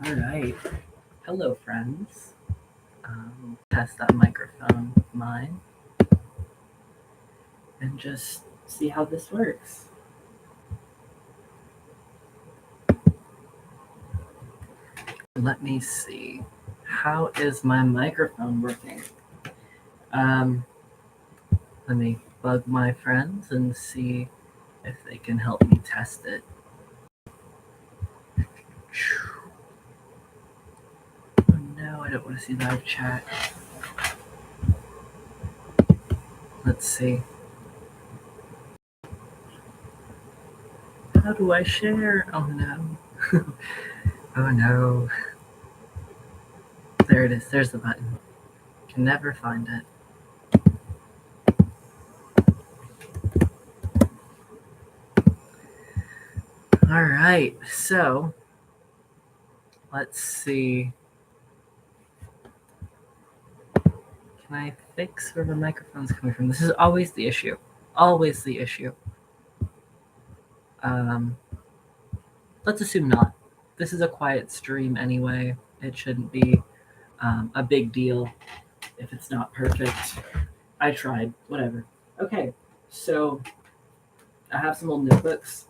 All right. Hello, friends. Test that microphone of mine and just see how this works. Let me see. How is my microphone working? Um, Let me bug my friends and see if they can help me test it. Oh no, I don't want to see live chat. Let's see. How do I share? Oh no. Oh no. There it is. There's the button. Can never find it. All right. So let's see. Can I fix where the microphone's coming from? This is always the issue. Always the issue. Um, let's assume not. This is a quiet stream anyway. It shouldn't be a big deal if it's not perfect. I tried. Whatever. Okay. So I have some old notebooks.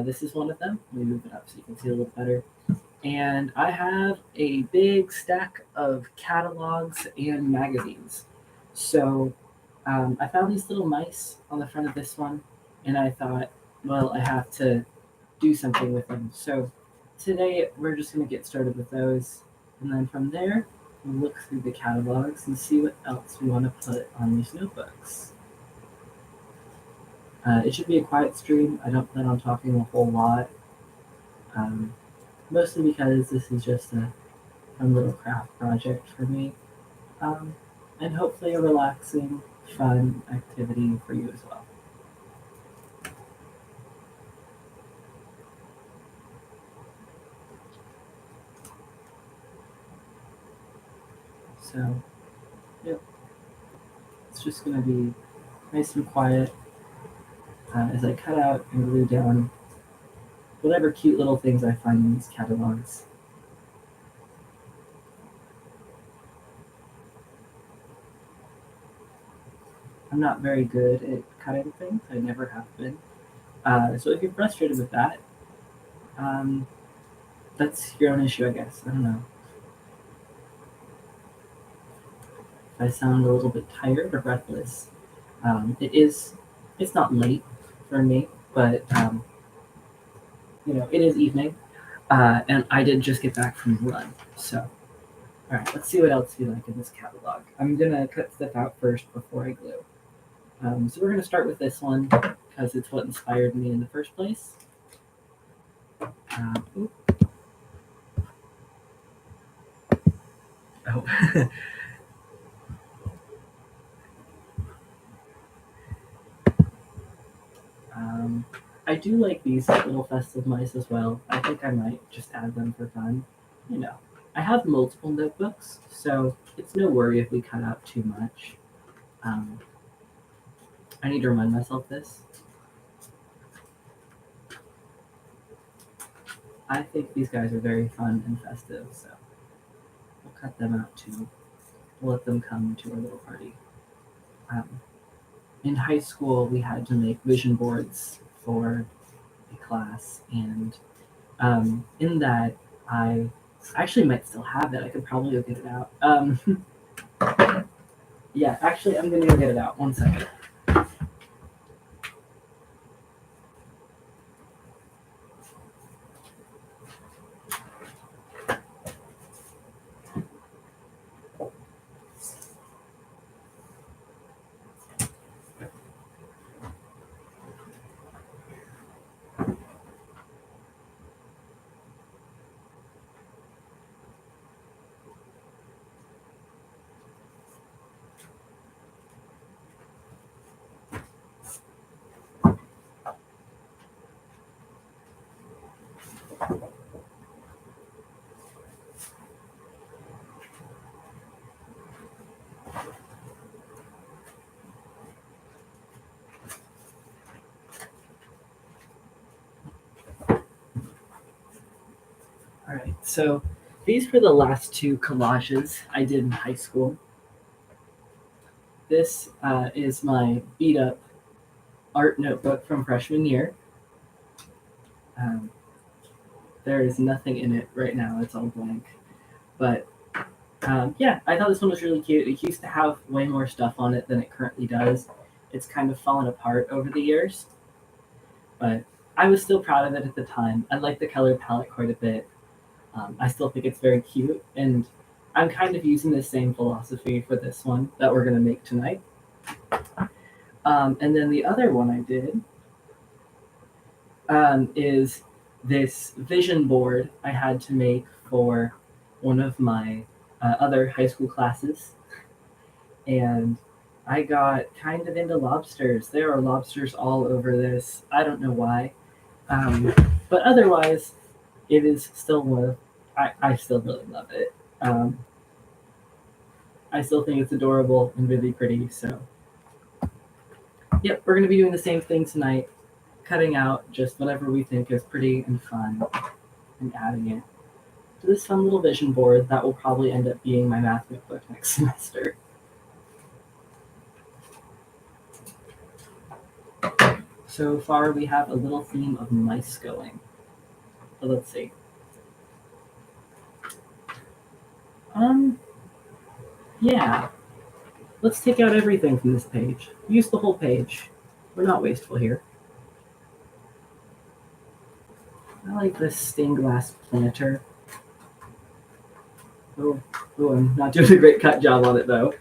This is one of them. Let me move it up so you can see a little better. And I have a big stack of catalogs and magazines. So I found these little mice on the front of this one, and I thought, well, I have to do something with them. So today we're just going to get started with those, and then from there, we'll look through the catalogs and see what else we want to put on these notebooks. It should be a quiet stream. I don't plan on talking a whole lot, mostly because this is just a fun little craft project for me, um, and hopefully a relaxing, fun activity for you as well. So, yep, it's just going to be nice and quiet as I cut out and glue down whatever cute little things I find in these catalogs. I'm not very good at cutting things. I never have been. So if you're frustrated with that, um, that's your own issue, I guess. I don't know. If I sound a little bit tired or breathless, it is. It's not late for me, but it is evening, and I did just get back from run. So, all right, let's see what else we like in this catalog. I'm gonna cut stuff out first before I glue. So we're gonna start with this one because it's what inspired me in the first place. Uh, oh. I do like these little festive mice as well. I think I might just add them for fun. You know, I have multiple notebooks, so it's no worry if we cut out too much. Um, I need to remind myself this. I think these guys are very fun and festive, so we'll cut them out too. We'll let them come to our little party. Um, in high school, we had to make vision boards for a class, and in that, I actually might still have it. I could probably go get it out. Yeah, actually, I'm gonna go get it out. 1 second. So these were the last two collages I did in high school. This is my beat up art notebook from freshman year. Um, there is nothing in it right now, it's all blank. But yeah, I thought this one was really cute. It used to have way more stuff on it than it currently does. It's kind of fallen apart over the years, but I was still proud of it at the time. I like the color palette quite a bit. I still think it's very cute, and I'm kind of using the same philosophy for this one that we're going to make tonight. And then the other one I did is this vision board I had to make for one of my other high school classes. And I got kind of into lobsters. There are lobsters all over this. I don't know why. Um, but otherwise, it is still one of, I still really love it. Um, I still think it's adorable and really pretty. So, yep, we're going to be doing the same thing tonight, cutting out just whatever we think is pretty and fun and adding it to this fun little vision board that will probably end up being my math notebook next semester. So far, we have a little theme of mice going. But let's see. Yeah. Let's take out everything from this page. Use the whole page. We're not wasteful here. I like this stained glass planter. Oh, I'm not doing a great cut job on it though.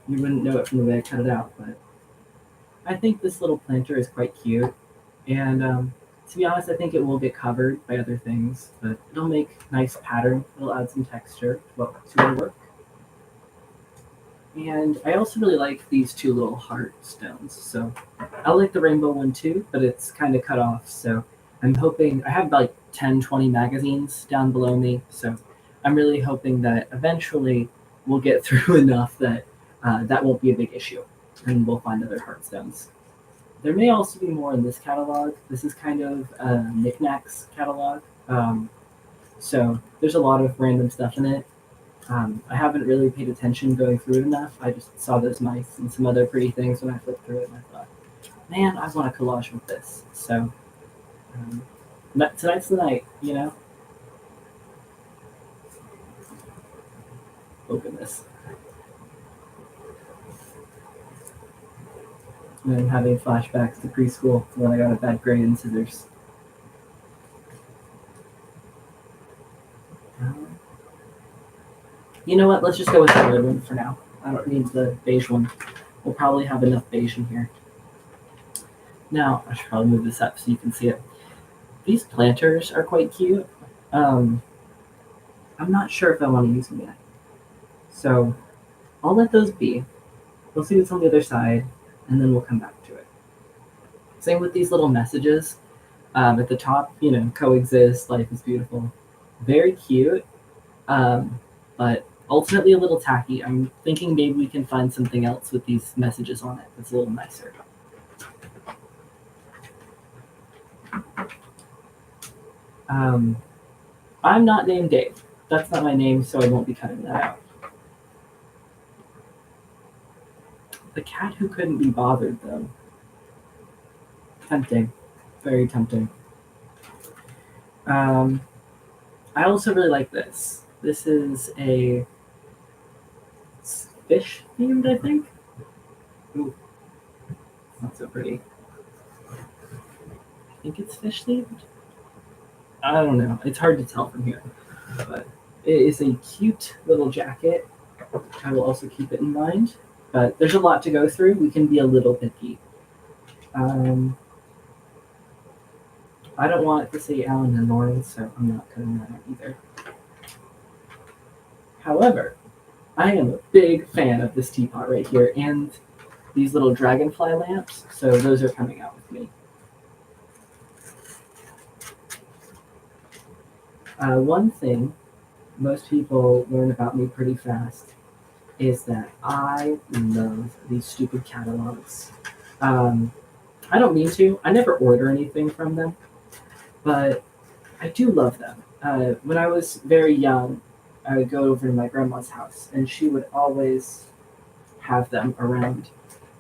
You wouldn't know it from the way I cut it out, but I think this little planter is quite cute. And to be honest, I think it will get covered by other things, but it'll make nice pattern. It'll add some texture to our work. And I also really like these two little heart stones. So I like the rainbow one too, but it's kind of cut off. So I'm hoping, I have like 10, 20 magazines down below me. So I'm really hoping that eventually we'll get through enough that that won't be a big issue. And we'll find other heart stones. There may also be more in this catalog. This is kind of a knickknacks catalog. So there's a lot of random stuff in it. I haven't really paid attention going through it enough. I just saw those mice and some other pretty things when I flipped through it, and I thought, man, I want a collage with this. So tonight's the night, you know? Open this. And I'm having flashbacks to preschool when I got a bad grade in scissors. You know what? Let's just go with the red one for now. I don't need the beige one. We'll probably have enough beige in here. Now, I should probably move this up so you can see it. These planters are quite cute. I'm not sure if I want to use them yet. So I'll let those be. We'll see what's on the other side, and then we'll come back to it. Same with these little messages. At the top, coexist, life is beautiful. Very cute, but ultimately a little tacky. I'm thinking maybe we can find something else with these messages on it that's a little nicer. I'm not named Dave. That's not my name, so I won't be cutting that out. The cat who couldn't be bothered, though. Tempting. Very tempting. I also really like this. This is a fish themed, I think. Ooh, not so pretty. I think it's fish themed. I don't know. It's hard to tell from here, but it is a cute little jacket. I will also keep it in mind. But there's a lot to go through. We can be a little picky. I don't want it to say Alan and Lauren, so I'm not cutting that out either. However, I am a big fan of this teapot right here and these little dragonfly lamps, so those are coming out with me. One thing most people learn about me pretty fast is that I love these stupid catalogs. I don't mean to. I never order anything from them. but I do love them. When I was very young, I would go over to my grandma's house, and she would always have them around.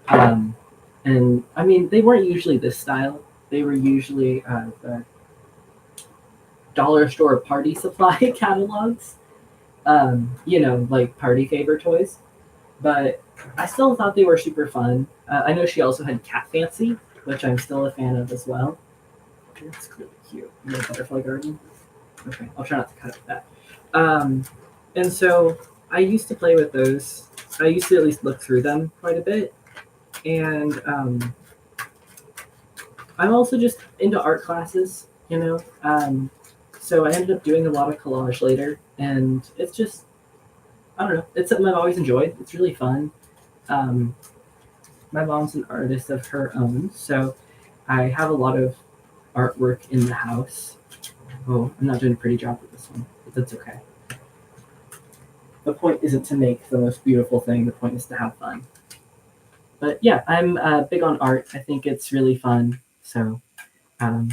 Um, and I mean, they weren't usually this style. They were usually the dollar store party supply catalogs. Like party favor toys. But I still thought they were super fun. I know she also had Cat Fancy, which I'm still a fan of as well. It's really cute. You know, butterfly garden. Okay, I'll try not to cut up that. Um, and so I used to play with those. I used to at least look through them quite a bit. And I'm also just into art classes, you know. So I ended up doing a lot of collage later, and it's just, I don't know, it's something I've always enjoyed. It's really fun. Um, my mom's an artist of her own, so I have a lot of artwork in the house. Oh, I'm not doing a pretty job with this one, but that's okay. The point isn't to make the most beautiful thing, the point is to have fun. But yeah, I'm big on art. I think it's really fun. So, um,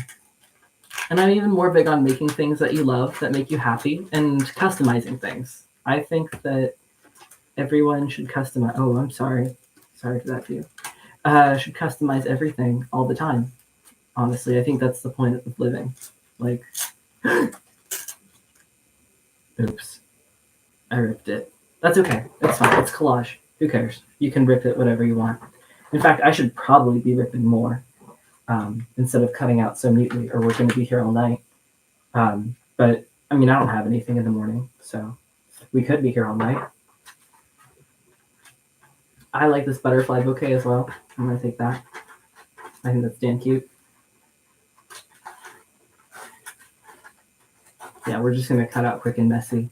and I'm even more big on making things that you love that make you happy and customizing things. I think that everyone should customize. Oh, I'm sorry. Sorry for that view. Should customize everything all the time. Honestly, I think that's the point of living. Like, oops, I ripped it. That's okay. It's fine. It's collage. Who cares? You can rip it whatever you want. In fact, I should probably be ripping more instead of cutting out so neatly, or we're going to be here all night. But I mean, I don't have anything in the morning, so we could be here all night. I like this butterfly bouquet as well. I'm going to take that. I think that's damn cute. Yeah, we're just going to cut out quick and messy.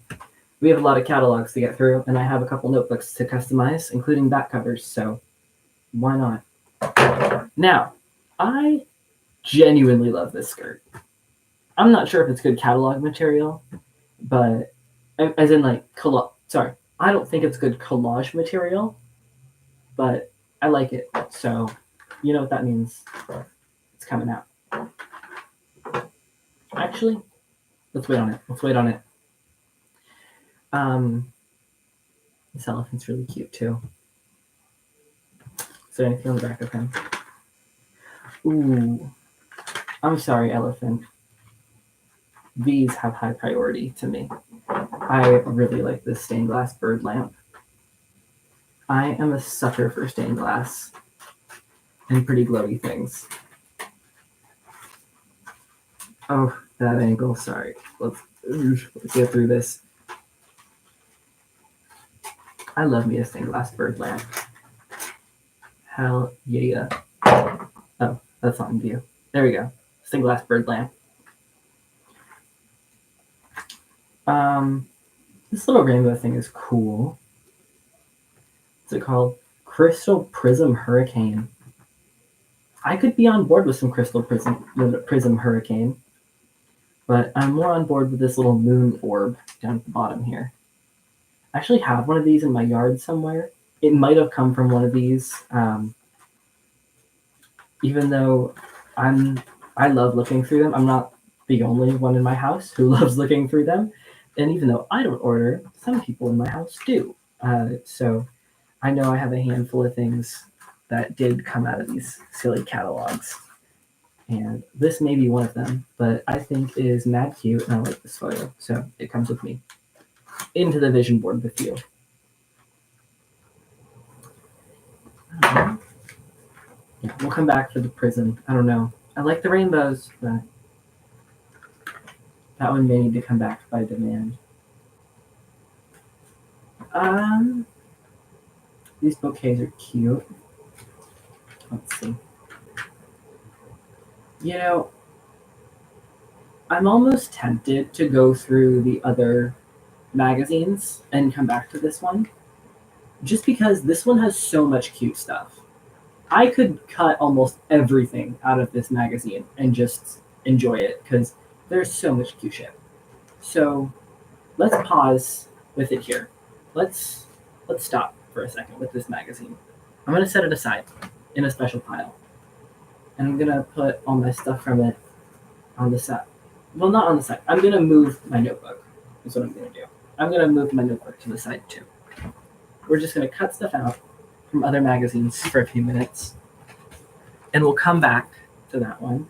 We have a lot of catalogs to get through, and I have a couple notebooks to customize, including back covers, so why not? Now, I genuinely love this skirt. I'm not sure if it's good catalog material, but as in like sorry, I don't think it's good collage material, but I like it. So, you know what that means? It's coming out. Actually, let's wait on it. Let's wait on it. This elephant's really cute too. Is there anything on the back of him? Ooh, I'm sorry, elephant. These have high priority to me. I really like this stained glass bird lamp. I am a sucker for stained glass and pretty glowy things. Oh, that angle. Sorry. Let's get through this. I love me a stained glass bird lamp. Hell yeah. Oh, that's not in view. There we go. Stained glass bird lamp. This little rainbow thing is cool. What's it called? Crystal Prism Hurricane. I could be on board with some Crystal Prism Hurricane, but I'm more on board with this little moon orb down at the bottom here. I actually have one of these in my yard somewhere. It might have come from one of these, even though I love looking through them. I'm not the only one in my house who loves looking through them, and even though I don't order, some people in my house do. So I know I have a handful of things that did come out of these silly catalogs, and this may be one of them. But I think it is mad cute, and I like this photo, so it comes with me into the vision board with you. Yeah, we'll come back for the prism. I don't know. I like the rainbows, but that one may need to come back by demand. These bouquets are cute. Let's see. You know, I'm almost tempted to go through the other magazines and come back to this one, just because this one has so much cute stuff. I could cut almost everything out of this magazine and just enjoy it because there's so much cute shit. So let's pause with it here. Let's stop for a second with this magazine. I'm gonna set it aside in a special pile, and I'm gonna put all my stuff from it on the side. Well, not on the side. I'm going to move my notebook, is what I'm going to do. I'm going to move my notebook to the side too. We're just going to cut stuff out from other magazines for a few minutes, and we'll come back to that one.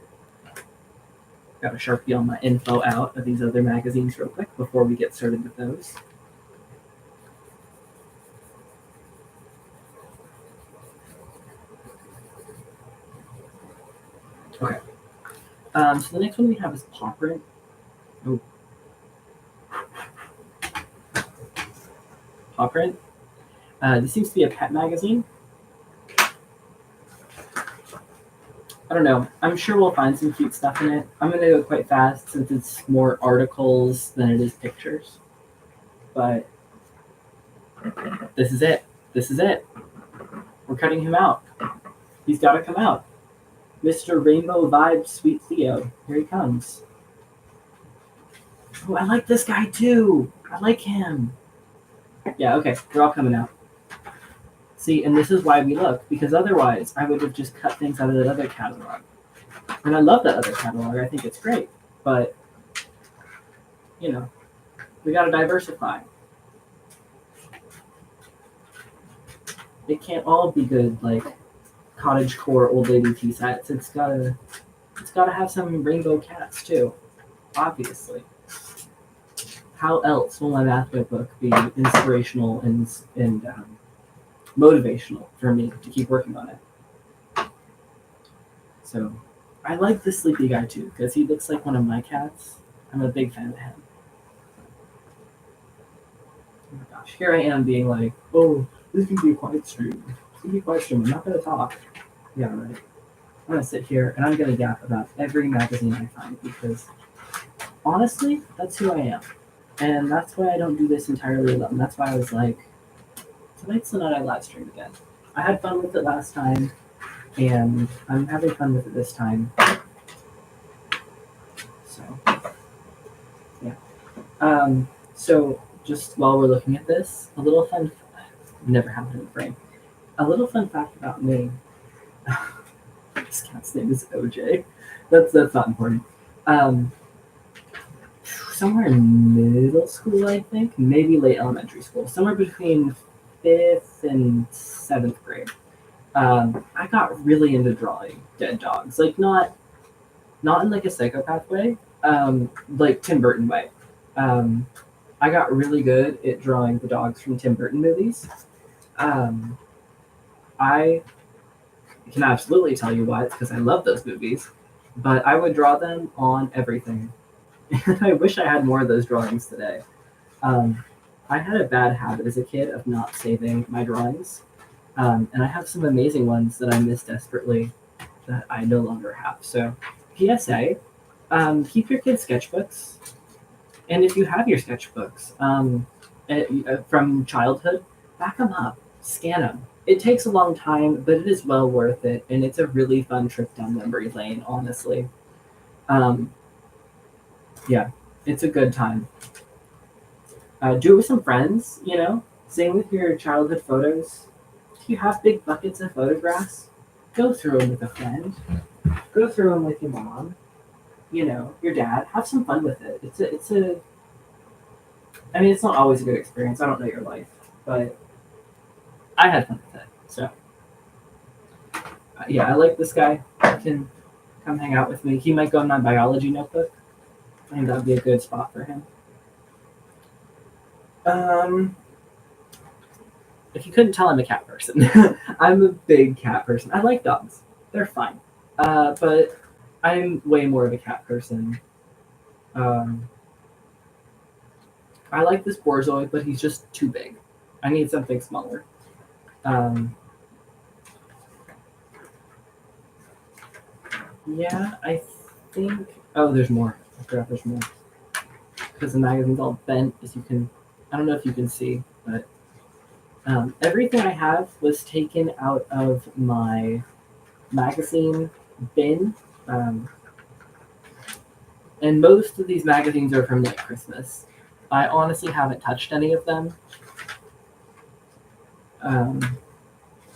Got a Sharpie all my info out of these other magazines real quick before we get started with those. Okay. So the next one we have is Paw Print. Oh. Paw Print. This seems to be a pet magazine. I don't know. I'm sure we'll find some cute stuff in it. I'm going to go quite fast since it's more articles than it is pictures. But this is it. This is it. We're cutting him out. He's got to come out. Mr. Rainbow Vibe Sweet Theo. Here he comes. Oh, I like this guy too. I like him. Yeah, okay. They're all coming out. See, and this is why we look, because otherwise I would have just cut things out of that other catalog. And I love that other catalog. I think it's great. But, you know, we got to diversify. It can't all be good, like, cottagecore old lady tea sets. It's gotta have some rainbow cats, too. Obviously. How else will my math book be inspirational and motivational for me to keep working on it? So I like this sleepy guy too because he looks like one of my cats. I'm a big fan of him. Oh my gosh, here I am being like, oh, this can be a quiet stream. This can be a quiet stream. I'm not going to talk. Yeah, right. I'm going to sit here and I'm going to yap about every magazine I find because honestly, that's who I am. And that's why I don't do this entirely alone. That's why I was like, tonight's the night I live stream again. I had fun with it last time, and I'm having fun with it this time. So, yeah. So, just while we're looking at this, a little fun, never happened in the frame. A little fun fact about me. This cat's name is OJ. That's not important. Somewhere in middle school, I think, maybe late elementary school, somewhere between 5th and 7th grade. I got really into drawing dead dogs, like not in like a psychopath way, like Tim Burton way. I got really good at drawing the dogs from Tim Burton movies. I can absolutely tell you why. It's because I love those movies, but I would draw them on everything. And I wish I had more of those drawings today. I had a bad habit as a kid of not saving my drawings. And I have some amazing ones that I miss desperately that I no longer have. So, PSA, keep your kids' sketchbooks. And if you have your sketchbooks from childhood, back them up, scan them. It takes a long time, but it is well worth it. And it's a really fun trip down memory lane, honestly. Yeah, it's a good time. Do it with some friends, you know. Same with your childhood photos. If you have big buckets of photographs, go through them with a friend. Go through them with your mom. You know, your dad. Have some fun with it. I mean, it's not always a good experience. I don't know your life, but I had fun with it. So, yeah, I like this guy. He can come hang out with me. He might go in my biology notebook. I think that would be a good spot for him. If you couldn't tell, I'm a cat person. I'm a big cat person. I like dogs. They're fine. But I'm way more of a cat person. I like this Borzoi, but he's just too big. I need something smaller. Yeah, I think... Oh, there's more. I forgot there's more. Because the magazine's all bent, as you can... I don't know if you can see, but... everything I have was taken out of my magazine bin. And most of these magazines are from like Christmas. I honestly haven't touched any of them.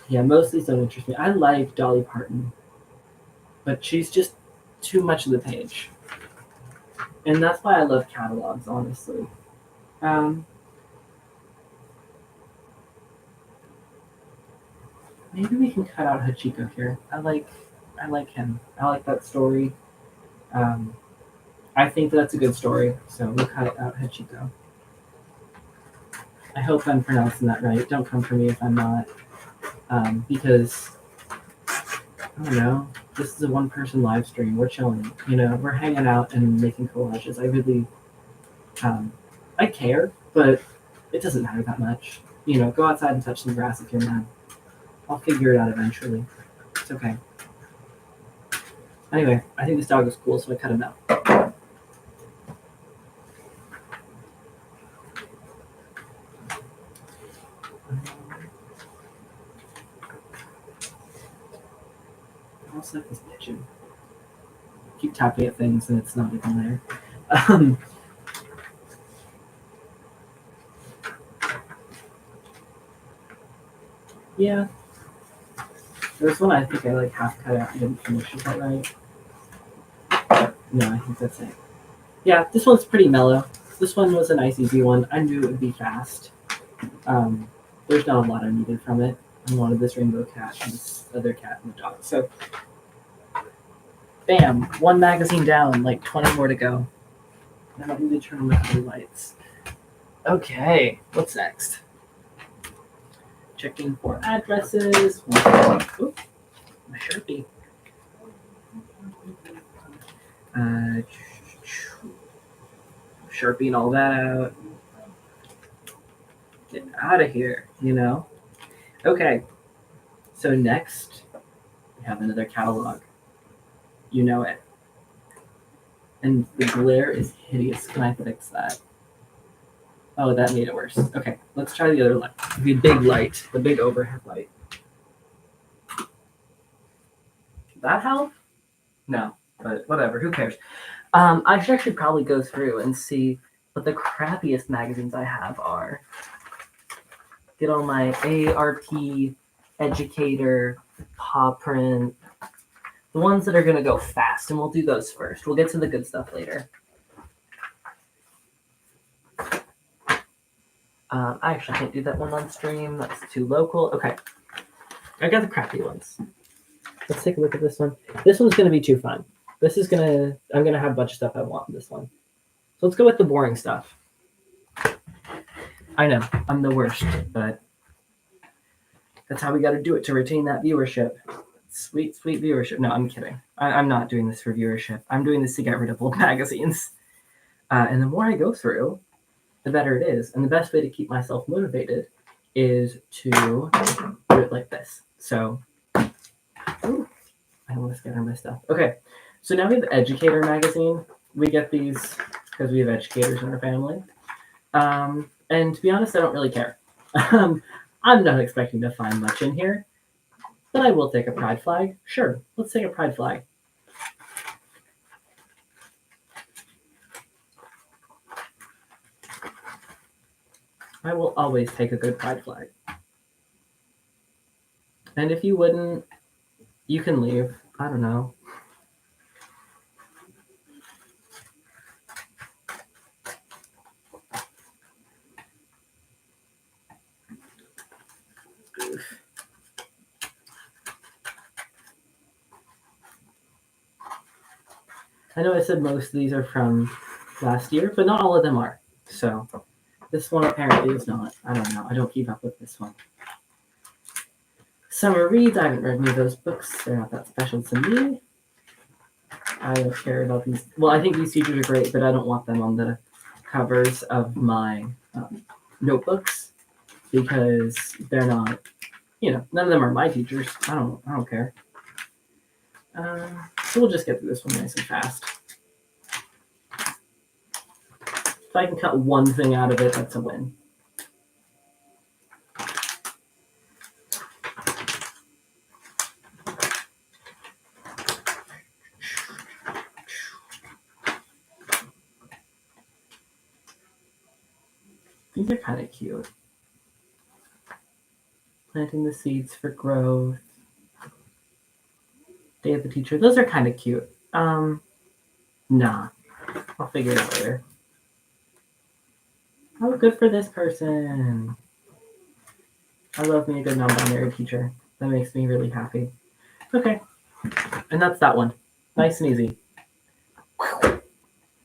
Yeah, most of these don't interest me. I like Dolly Parton, but she's just too much of the page. And that's why I love catalogs, honestly. Um, Maybe we can cut out Hachiko here. I like him. I like that story. Um, I think that's a good story, so we'll cut out Hachiko. I hope I'm pronouncing that right. Don't come for me if I'm not, because I don't know. This is a one-person live stream. We're chilling. We're hanging out and making collages. I really, um, I care, but it doesn't matter that much. Go outside and touch some grass if you're mad. I'll figure it out eventually. It's okay. Anyway, I think this dog is cool, so I cut him out. I also like this pigeon. Keep tapping at things and it's not even there. Yeah. There's one I think I like half cut out and didn't finish. Is that right? No, I think that's it. Yeah, this one's pretty mellow. This one was a nice, easy one. I knew it would be fast. There's not a lot I needed from it. I wanted this rainbow cat and this other cat and the dog. So, bam, one magazine down, like 20 more to go. I don't need to turn on my blue lights. Okay, what's next? Checking for addresses. Oops, my Sharpie. Sharpieing all that out. Get out of here, Okay, so next we have another catalog. You know it. And the glare is hideous. Can I fix that? Oh, that made it worse. Okay, let's try the other light. The big light, the big overhead light. Did that help? No, but whatever. Who cares? I should actually probably go through and see what the crappiest magazines I have are. Get all my ARP, Educator, Paw Print, the ones that are going to go fast, and we'll do those first. We'll get to the good stuff later. I actually can't do that one on stream. That's too local. Okay. I got the crappy ones. Let's take a look at this one. This one's going to be too fun. I'm going to have a bunch of stuff I want in this one. So let's go with the boring stuff. I know, I'm the worst, but that's how we got to do it to retain that viewership. Sweet, sweet viewership. No, I'm kidding. I'm not doing this for viewership. I'm doing this to get rid of old magazines. And the more I go through, the better it is. And the best way to keep myself motivated is to do it like this. So, ooh, I almost got my stuff. Okay, so now we have Educator magazine. We get these because we have educators in our family. And to be honest, I don't really care. I'm not expecting to find much in here, but I will take a pride flag. Sure, let's take a pride flag. I will always take a good pride flag. And if you wouldn't, you can leave. I don't know. I know I said most of these are from last year, but not all of them are. So this one apparently is not. I don't know. I don't keep up with this one. Summer reads. I haven't read any of those books. They're not that special to me. I don't care about these. Well, I think these teachers are great, but I don't want them on the covers of my notebooks because they're not. None of them are my teachers. I don't care. So we'll just get through this one nice and fast. If I can cut one thing out of it, that's a win. These are kind of cute. Planting the seeds for growth. Day of the teacher. Those are kind of cute. Nah. I'll figure it out later. Oh, good for this person. I love me a good non-binary teacher. That makes me really happy. Okay. And that's that one. Nice and easy.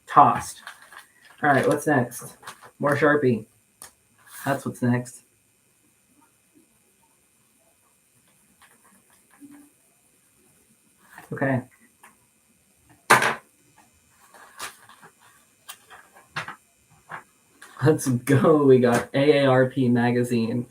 Tossed. All right, what's next? More Sharpie. That's what's next. Okay. Let's go. We got AARP magazine.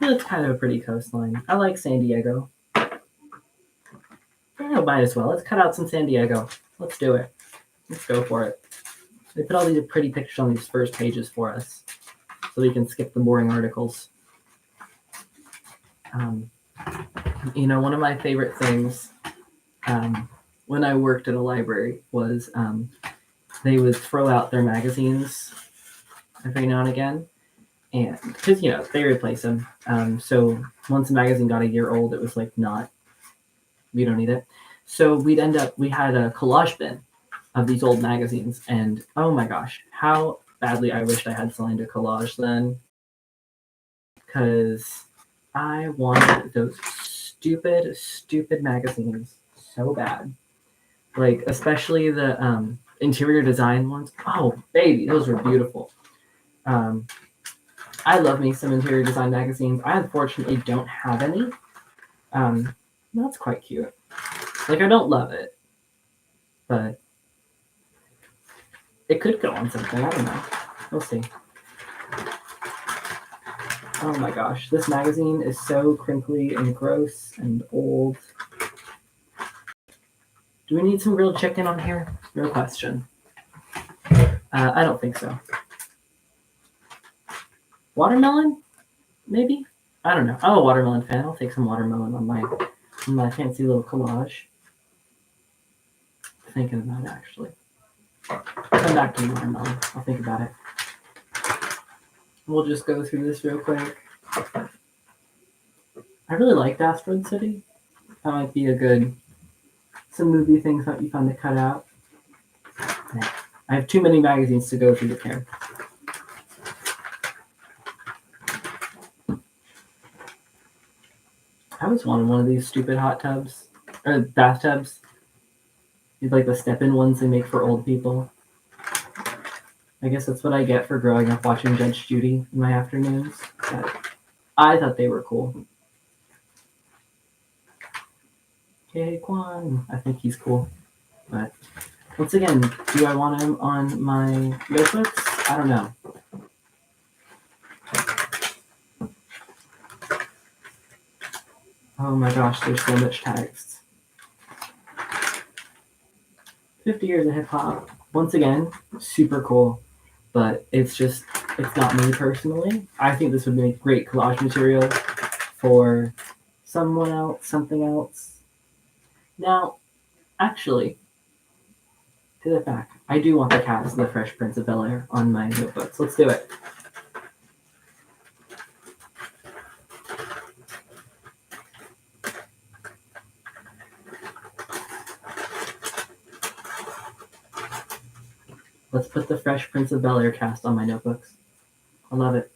It's kind of a pretty coastline. I like San Diego. Yeah, might as well. Let's cut out some San Diego. Let's do it. Let's go for it. They put all these pretty pictures on these first pages for us, so we can skip the boring articles. One of my favorite things when I worked at a library was they would throw out their magazines every now and again, and because they replace them. So once a magazine got a year old, it was like we don't need it. So we had a collage bin of these old magazines, and oh my gosh, how badly I wished I had something to collage then, because I wanted those stupid magazines so bad. Like, especially the interior design ones. Oh, baby, those were beautiful. I love me some interior design magazines. I unfortunately don't have any. That's quite cute. Like, I don't love it, but it could go on something. I don't know. We'll see. Oh my gosh, this magazine is so crinkly and gross and old. Do we need some grilled chicken on here? Real question. I don't think so. Watermelon? Maybe? I don't know. I'm a watermelon fan. I'll take some watermelon on my fancy little collage. Thinking about it, actually. Come back to the watermelon. I'll think about it. We'll just go through this real quick. I really liked Asteroid City. That might be some movie things might be fun to cut out. I have too many magazines to go through the care. I was wanting one of these stupid hot tubs or bathtubs. These like the step-in ones they make for old people. I guess that's what I get for growing up watching Judge Judy in my afternoons. But I thought they were cool. K. Kwan, I think he's cool. But once again, do I want him on my notebooks? I don't know. Oh my gosh, there's so much text. 50 years of hip hop. Once again, super cool. But it's not me personally. I think this would make great collage material for someone else, something else. Now, actually, to the fact, I do want the cast of the Fresh Prince of Bel-Air on my notebooks. Let's do it. Let's put the Fresh Prince of Bel-Air cast on my notebooks. I love it.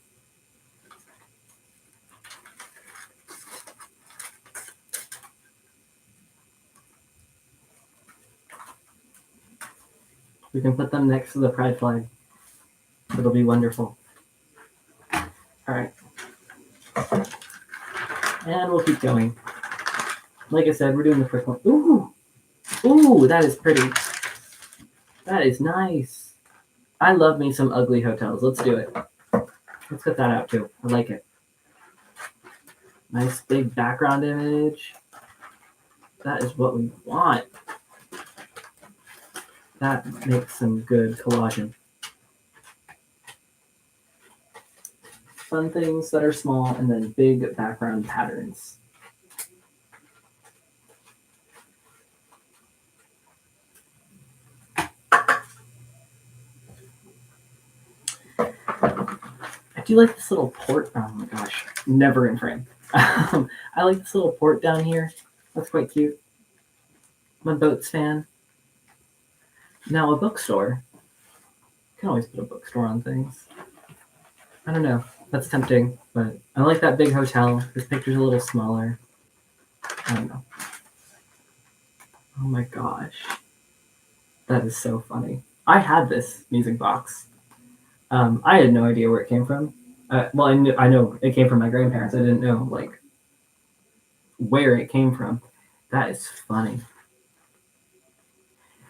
We can put them next to the pride flag. It'll be wonderful. All right. And we'll keep going. Like I said, we're doing the quick one. Ooh! Ooh, that is pretty. That is nice. I love me some ugly hotels. Let's do it. Let's cut that out too. I like it. Nice big background image. That is what we want. That makes some good collaging. Fun things that are small and then big background patterns. I do like this little port. Oh my gosh, never in frame. I like this little port down here. That's quite cute. I'm a boats fan. Now a bookstore. You can always put a bookstore on things. I don't know. That's tempting, but I like that big hotel. This picture's a little smaller. I don't know. Oh my gosh. That is so funny. I had this music box. I had no idea where it came from. Well, I know it came from my grandparents. I didn't know like where it came from. That is funny.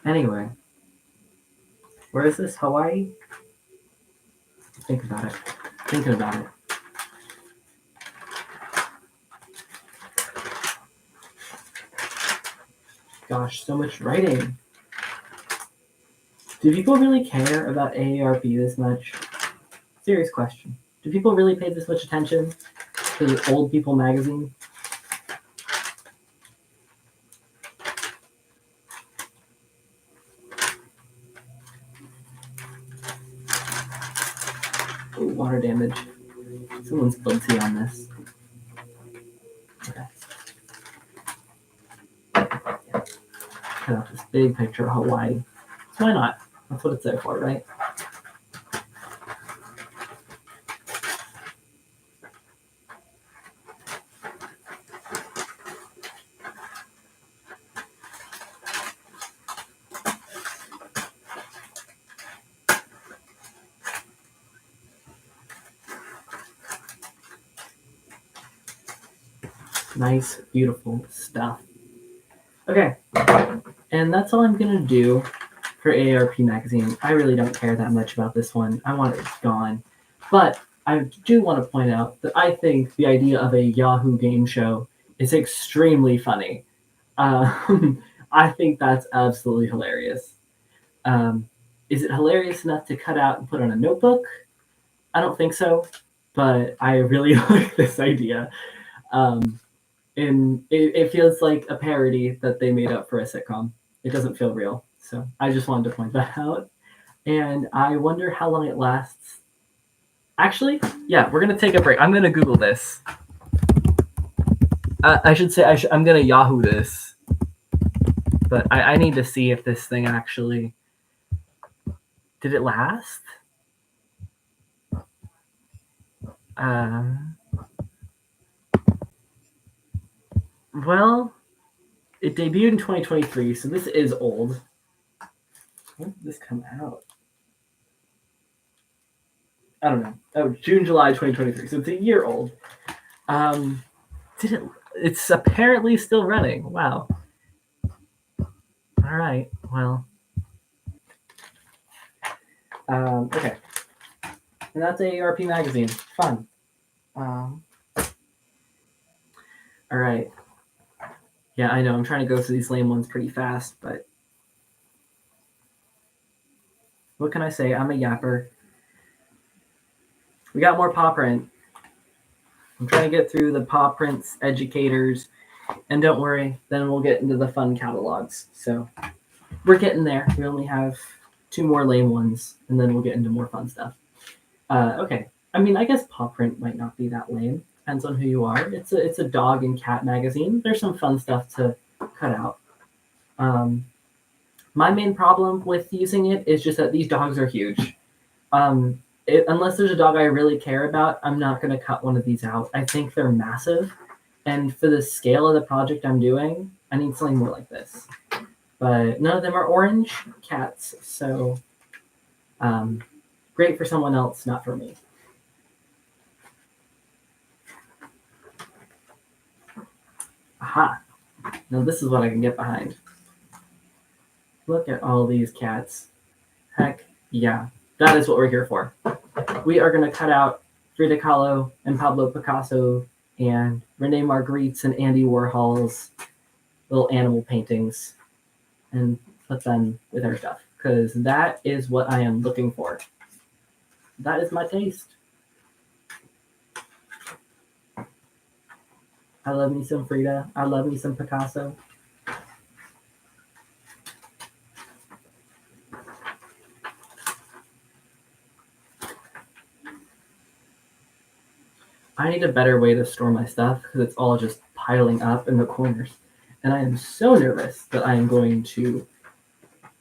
Anyway, where is this? Hawaii? Think about it. Thinking about it. Gosh, so much writing. Do people really care about AARP this much? Serious question. Do people really pay this much attention to the Old People magazine? Ooh, water damage. Someone spilled tea on this. Okay. Cut out this big picture of Hawaii. So why not? That's what it's there for, right? Nice, beautiful stuff. Okay, and that's all I'm gonna do for AARP magazine. I really don't care that much about this one. I want it gone. But I do want to point out that I think the idea of a Yahoo game show is extremely funny. I think that's absolutely hilarious. Um, is it hilarious enough to cut out and put on a notebook? I don't think so, but I really like this idea. Um, and it feels like a parody that they made up for a sitcom. It doesn't feel real. So I just wanted to point that out. And I wonder how long it lasts. Actually, yeah, we're going to take a break. I'm going to Google this. I should say I'm going to Yahoo this. But I need to see if this thing actually... Did it last? Well, it debuted in 2023, so this is old. When did this come out? I don't know. Oh, June, July 2023. So it's a year old. Did it? It's apparently still running. Wow. All right. Well. Okay. And that's AARP magazine. Fun. All right. Yeah, I know. I'm trying to go through these lame ones pretty fast, but what can I say? I'm a yapper. We got more paw print. I'm trying to get through the paw prints, educators, and don't worry, then we'll get into the fun catalogs. So we're getting there. We only have 2 more lame ones, and then we'll get into more fun stuff. Okay. I mean, I guess paw print might not be that lame. Depends on who you are. It's a dog and cat magazine. There's some fun stuff to cut out. My main problem with using it is just that these dogs are huge. Unless there's a dog I really care about, I'm not going to cut one of these out. I think they're massive. And for the scale of the project I'm doing, I need something more like this. But none of them are orange cats, so great for someone else, not for me. Aha. Now this is what I can get behind. Look at all these cats. Heck yeah. That is what we're here for. We are going to cut out Frida Kahlo and Pablo Picasso and Rene Magritte's and Andy Warhol's little animal paintings and put them with our stuff, because that is what I am looking for. That is my taste. I love me some Frida. I love me some Picasso. I need a better way to store my stuff because it's all just piling up in the corners. and I am so nervous that I am going to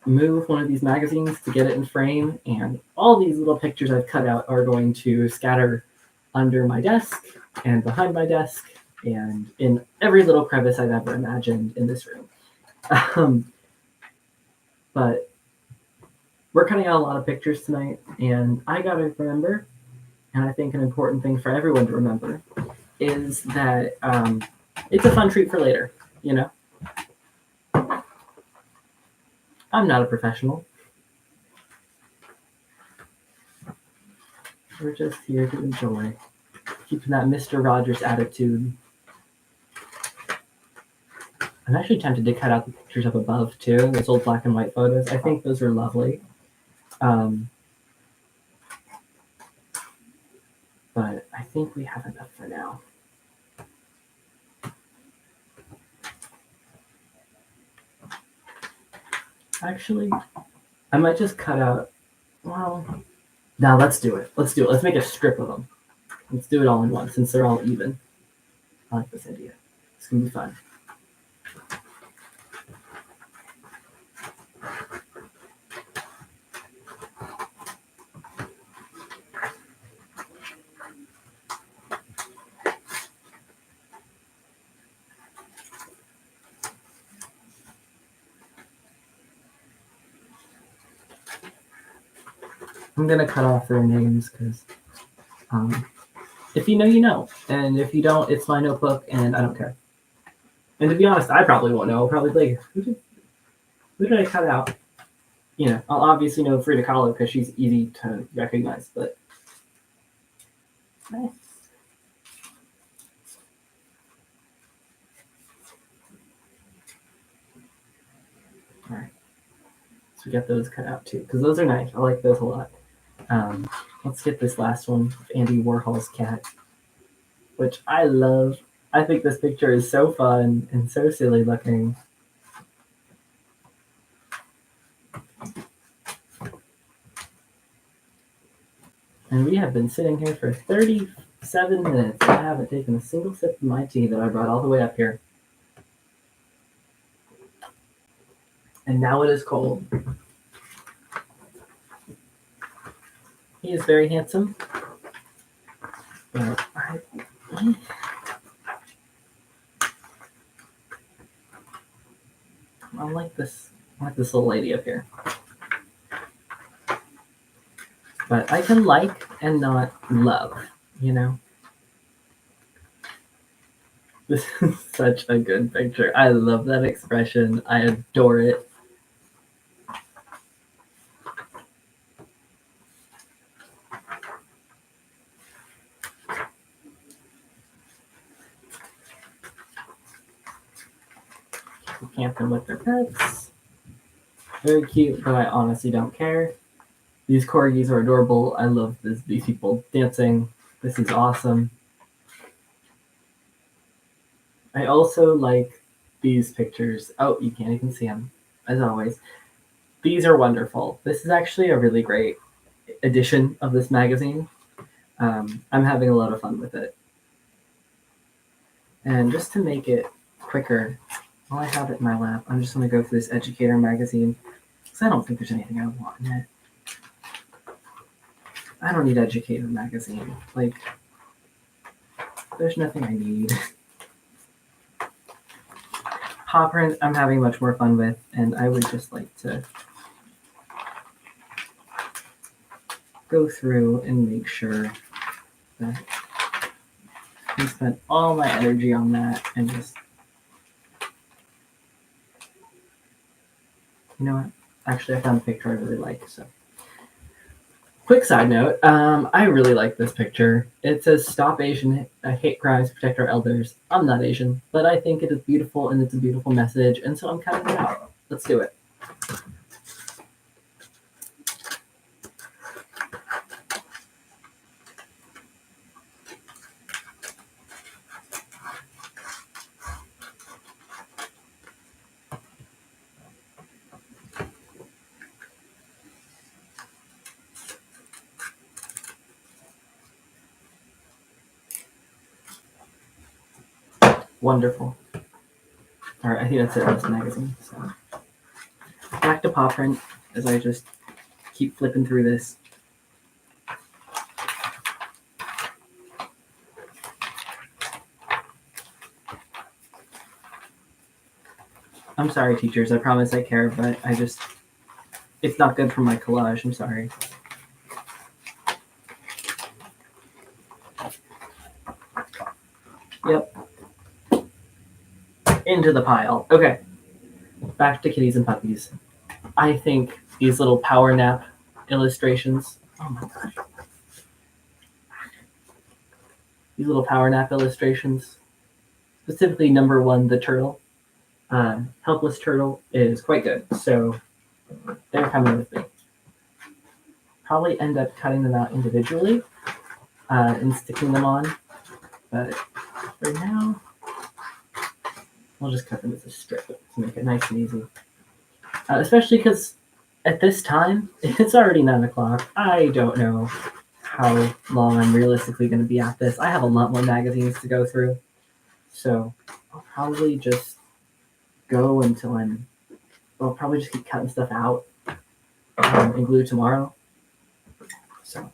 move one of these magazines to get it in frame, and all these little pictures I've cut out are going to scatter under my desk and behind my desk and in every little crevice I've ever imagined in this room. But we're cutting out a lot of pictures tonight, and I gotta remember, and I think an important thing for everyone to remember, is that it's a fun treat for later, you know? I'm not a professional. We're just here to enjoy, keeping that Mr. Rogers attitude. I'm actually tempted to cut out the pictures up above too, those old black and white photos. I think those are lovely. But I think we have enough for now. Actually, I might just cut out, well, now let's do it. Let's make a strip of them. Let's do it all in one since they're all even. I like this idea. It's gonna be fun. I'm gonna cut off their names because if you know, you know, and if you don't, it's my notebook, and I don't care. And to be honest, I probably won't know. I'll probably be like, who did I cut out? You know, I'll obviously know Frida Kahlo because she's easy to recognize, but nice. All right, so we got those cut out too because those are nice. I like those a lot. Let's get this last one of Andy Warhol's cat, which I love. I think this picture is so fun and so silly looking. And we have been sitting here for 37 minutes. I haven't taken a single sip of my tea that I brought all the way up here. And now it is cold. He is very handsome. But I like this little lady up here. But I can like and not love, you know? This is such a good picture. I love that expression. I adore it. Camping with their pets. Very cute, but I honestly don't care. These corgis are adorable. I love these people dancing. This is awesome. I also like these pictures. Oh, you can't even see them, as always. These are wonderful. This is actually a really great edition of this magazine. I'm having a lot of fun with it. And just to make it quicker, while I have it in my lap, I'm just going to go through this Educator magazine because I don't think there's anything I want in it. I don't need Educator magazine. Like, there's nothing I need. Paw prints, I'm having much more fun with, and I would just like to go through and make sure that I spent all my energy on that and just, you know what? Actually, I found a picture I really like, so. Quick side note, I really like this picture. It says, "Stop Asian hate crimes, protect our elders." I'm not Asian, but I think it is beautiful and it's a beautiful message, and so I'm cutting it out. Let's do it. Wonderful. All right, I think that's it on this magazine. So back to paw print as I just keep flipping through this. I'm sorry, teachers. I promise I care, but it's not good for my collage. I'm sorry. Yep. Into the pile. Okay. Back to kitties and puppies. I think these little power nap illustrations. Oh my gosh. These little power nap illustrations, specifically number 1, the turtle, helpless turtle, is quite good. So they're coming with me. Probably end up cutting them out individually and sticking them on. But for now, I'll just cut them as a strip to make it nice and easy. Especially because at this time, it's already 9 o'clock. I don't know how long I'm realistically going to be at this. I have a lot more magazines to go through. So I'll probably just go until I'll probably just keep cutting stuff out and glue tomorrow. So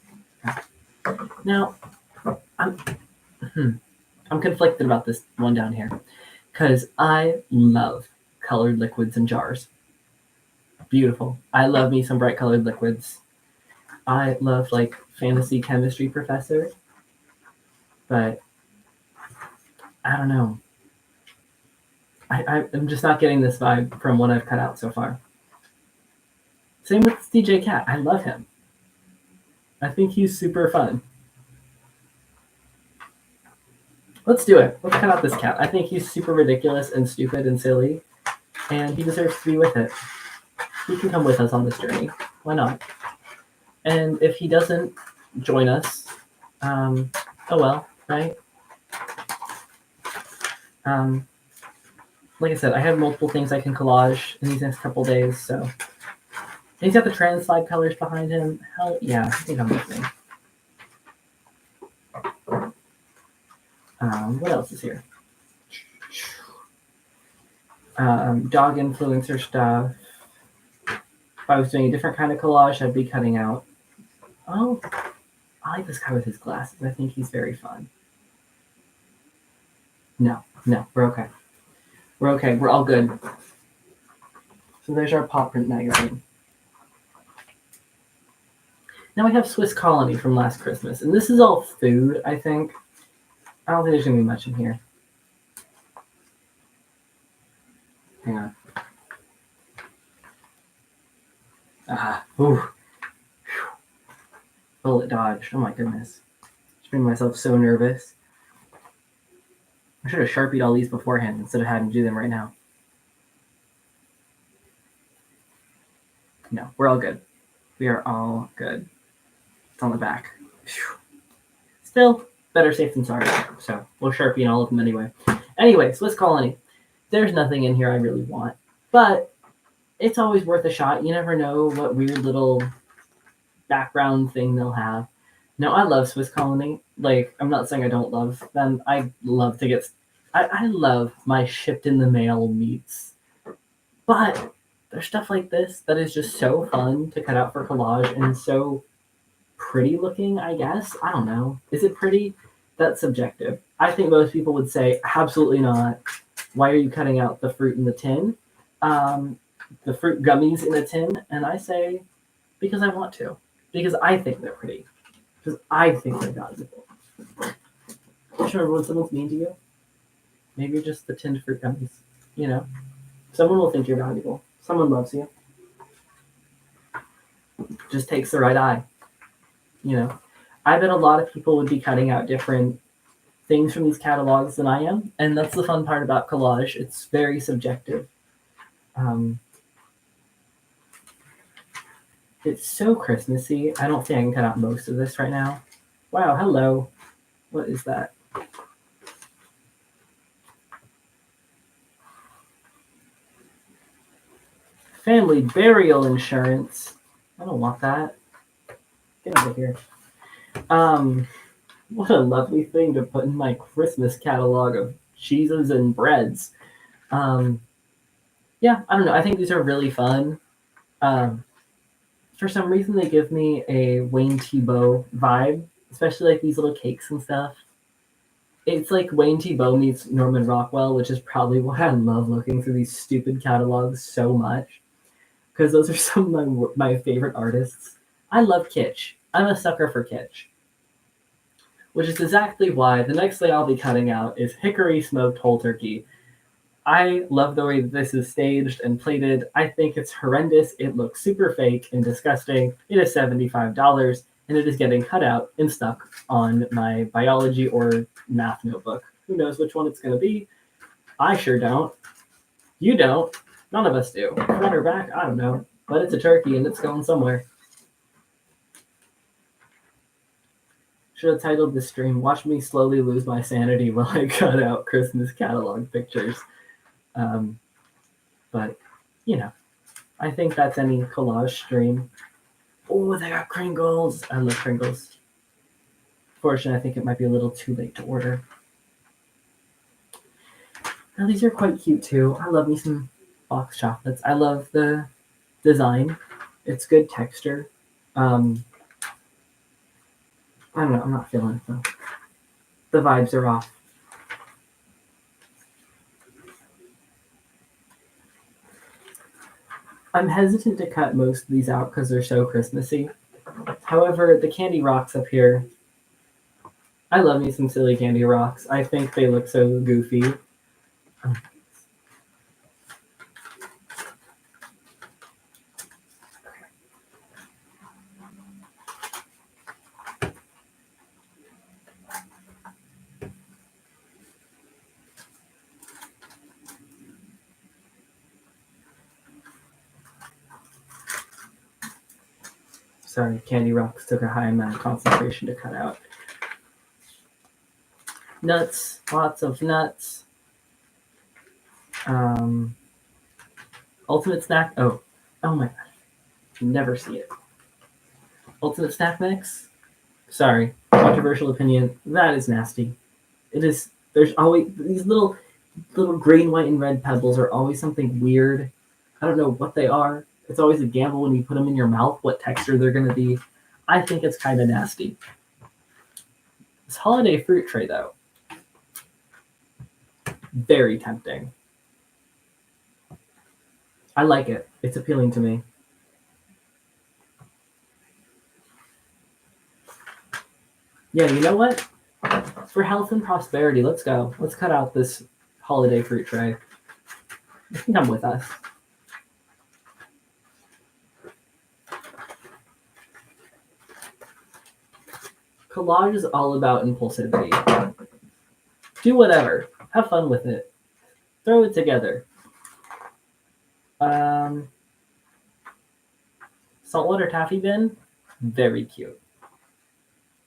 now I'm conflicted about this one down here because I love colored liquids in jars. Beautiful. I love me some bright colored liquids. I love like fantasy chemistry professor, but I don't know. I'm just not getting this vibe from what I've cut out so far. Same with DJ Cat. I love him. I think he's super fun. Let's do it. Let's cut out this cat. I think he's super ridiculous and stupid and silly, and he deserves to be with it. He can come with us on this journey. Why not? And if he doesn't join us, oh well, right? Like I said, I have multiple things I can collage in these next couple days, so. He's got the trans slide colors behind him. Hell yeah, I think I'm with me. What else is here? Dog influencer stuff. If I was doing a different kind of collage, I'd be cutting out. Oh, I like this guy with his glasses. I think he's very fun. No, we're okay. We're okay. We're all good. So there's our paw print magazine. Now we have Swiss Colony from last Christmas, and this is all food, I think. I don't think there's going to be much in here. Hang on. Ooh. Bullet dodged. Oh my goodness. Just made myself so nervous. I should have Sharpied all these beforehand instead of having to do them right now. No, we're all good. We are all good. It's on the back. Still, better safe than sorry. So we'll Sharpie all of them anyway. Anyway, Swiss Colony. There's nothing in here I really want, but it's always worth a shot. You never know what weird little background thing they'll have. No, I love Swiss Colony. Like, I'm not saying I don't love them. I love to get... I love my shipped in the mail meats. But there's stuff like this that is just so fun to cut out for collage and so pretty looking, I guess. I don't know. Is it pretty? That's subjective. I think most people would say, absolutely not. Why are you cutting out the fruit in the tin? The fruit gummies in a tin? And I say, because I want to. Because I think they're pretty. Because I think they're valuable. Sure, when someone's mean to you, maybe just the tinned fruit gummies. You know? Someone will think you're valuable. Someone loves you. Just takes the right eye. You know? I bet a lot of people would be cutting out different things from these catalogs than I am. And that's the fun part about collage. It's very subjective. It's so Christmassy. I don't think I can cut out most of this right now. Wow, hello. What is that? Family burial insurance. I don't want that. Get out of here. What a lovely thing to put in my Christmas catalog of cheeses and breads. Yeah, I don't know. I think these are really fun. Um, for some reason, they give me a Wayne Thiebaud vibe, especially like these little cakes and stuff. It's like Wayne Thiebaud meets Norman Rockwell, which is probably why I love looking through these stupid catalogs so much, because those are some of my favorite artists. I love kitsch. I'm a sucker for kitsch, which is exactly why the next thing I'll be cutting out is hickory smoked whole turkey. I love the way that this is staged and plated. I think it's horrendous. It looks super fake and disgusting. It is $75, and it is getting cut out and stuck on my biology or math notebook. Who knows which one it's going to be? I sure don't. You don't. None of us do. Front or back, I don't know. But it's a turkey and it's going somewhere. Should have titled this stream, Watch Me Slowly Lose My Sanity While I Cut Out Christmas Catalog Pictures. But, you know, I think that's any collage stream. Oh, they got Kringles. I love Kringles. Fortunately, I think it might be a little too late to order. Now, these are quite cute too. I love me some box chocolates. I love the design. It's good texture. I don't know. I'm not feeling it though. The vibes are off. I'm hesitant to cut most of these out because they're so Christmassy. However, the candy rocks up here, I love me some silly candy rocks. I think they look so goofy. Sorry, candy rocks took a high amount of concentration to cut out. Nuts, lots of nuts. Ultimate snack. Oh my god, never see it. Ultimate snack mix. Sorry, controversial opinion. That is nasty. It is. There's always these little green, white, and red pebbles are always something weird. I don't know what they are. It's always a gamble when you put them in your mouth what texture they're going to be. I think it's kind of nasty. This holiday fruit tray, though, very tempting. I like it. It's appealing to me. Yeah, you know what? For health and prosperity, let's go. Let's cut out this holiday fruit tray. Come with us. Collage is all about impulsivity. Do whatever. Have fun with it. Throw it together. Saltwater taffy bin, very cute.